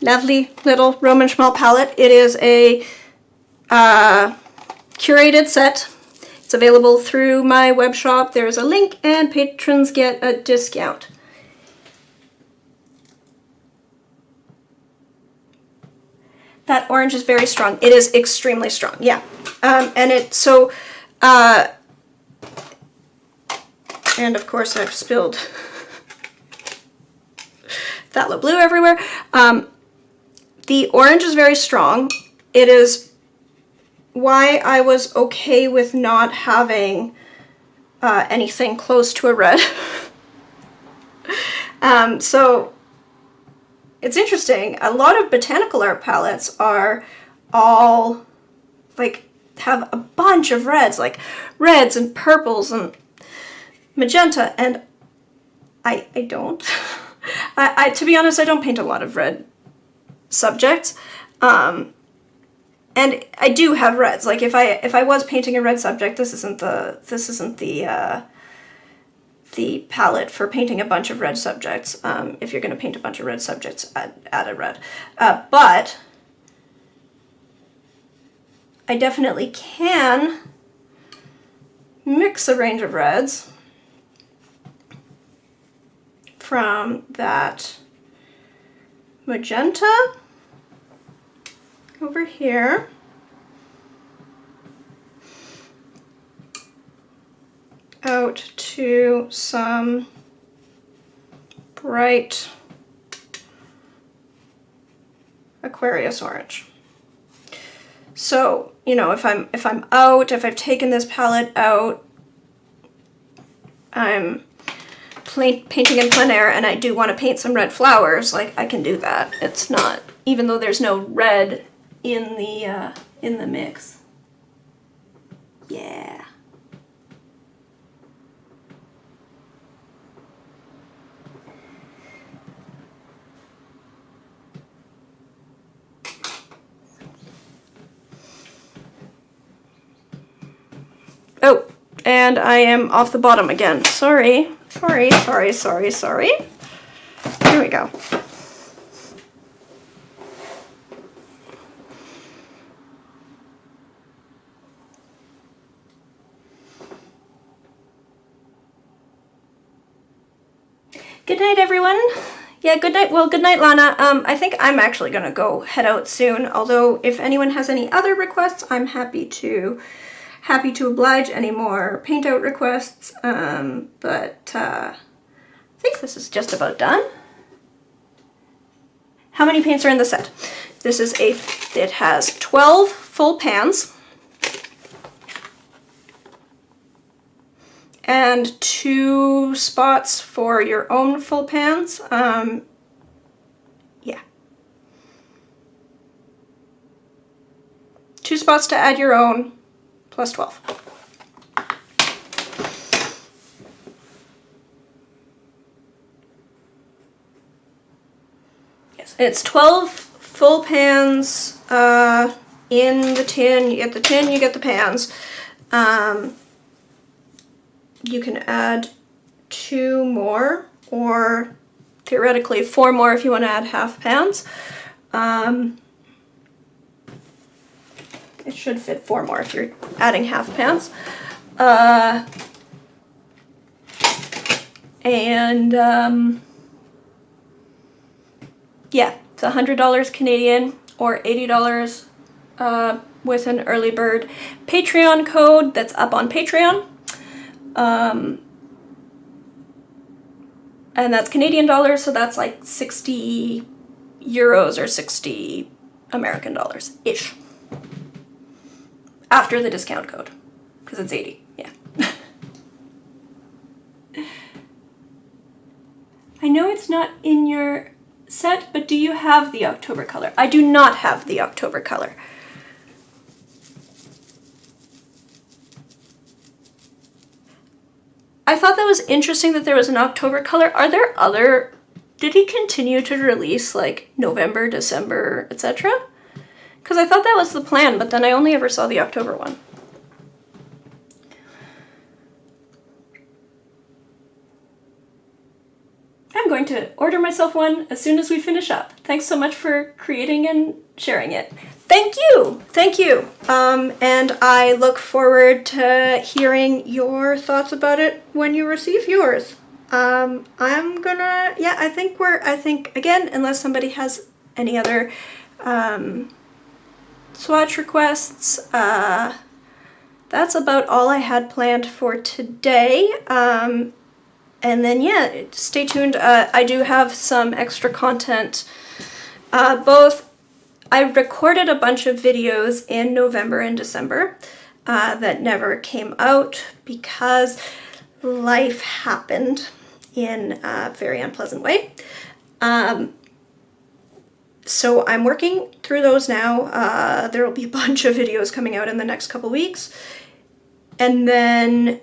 Lovely little Roman Schmal palette. It is a curated set. It's available through my web shop. There's a link and patrons get a discount. That orange is very strong. It is extremely strong, yeah. And of course I've spilled phthalo blue everywhere. The orange is very strong. It is why I was okay with not having anything close to a red. So it's interesting. A lot of botanical art palettes are all like have a bunch of reds, like reds and purples and magenta, and I don't. I to be honest, I don't paint a lot of red subjects. And I do have reds. Like if I was painting a red subject, this isn't the palette for painting a bunch of red subjects. If you're going to paint a bunch of red subjects, add a red. But I definitely can mix a range of reds from that magenta over here out to some bright Aquarius orange. So, you know, if I've taken this palette out, I'm painting in plein air and I do want to paint some red flowers, like I can do that. It's not, even though there's no red in the mix. Yeah. Oh, and I am off the bottom again. Sorry. Here we go. Good night, everyone. Yeah, good night. Well, good night, Lana. I think I'm actually gonna go head out soon. Although, if anyone has any other requests, I'm happy to oblige any more paint out requests. But I think this is just about done. How many paints are in the set? This is it has 12 full pans and 2 spots for your own full pans. Yeah. 2 spots to add your own, plus 12. Yes, it's 12 full pans in the tin. You get the tin, you get the pans. You can add 2 more, or theoretically 4 more if you want to add half pans. It should fit 4 more if you're adding half pans. Yeah, it's $100 Canadian or $80 with an early bird Patreon code that's up on Patreon. And that's Canadian dollars, so that's like 60 euros or 60 American dollars-ish. After the discount code, because it's 80, yeah. I know it's not in your set, but do you have the October color? I do not have the October color. I thought that was interesting that there was an October color. Are there other, did he continue to release like November, December, etc.? Because I thought that was the plan, but then I only ever saw the October one. I'm going to order myself one as soon as we finish up. Thanks so much for creating and sharing it. Thank you! Thank you! And I look forward to hearing your thoughts about it when you receive yours. I'm gonna, yeah, I think, again, unless somebody has any other swatch requests, that's about all I had planned for today. And then, yeah, stay tuned. I do have some extra content. I recorded a bunch of videos in November and December that never came out because life happened in a very unpleasant way. So I'm working through those now. There will be a bunch of videos coming out in the next couple weeks. And then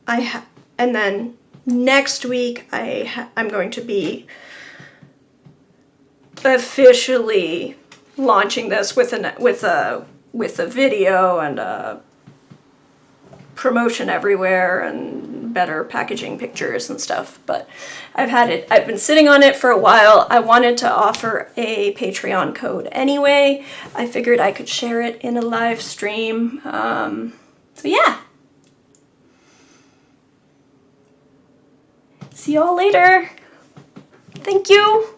and then next week I'm going to be officially launching this with a video and a promotion everywhere and better packaging pictures and stuff. But I've been sitting on it for a while. I wanted to offer a Patreon code anyway. I figured I could share it in a live stream. So yeah. See y'all later. Thank you.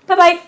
Bye-bye.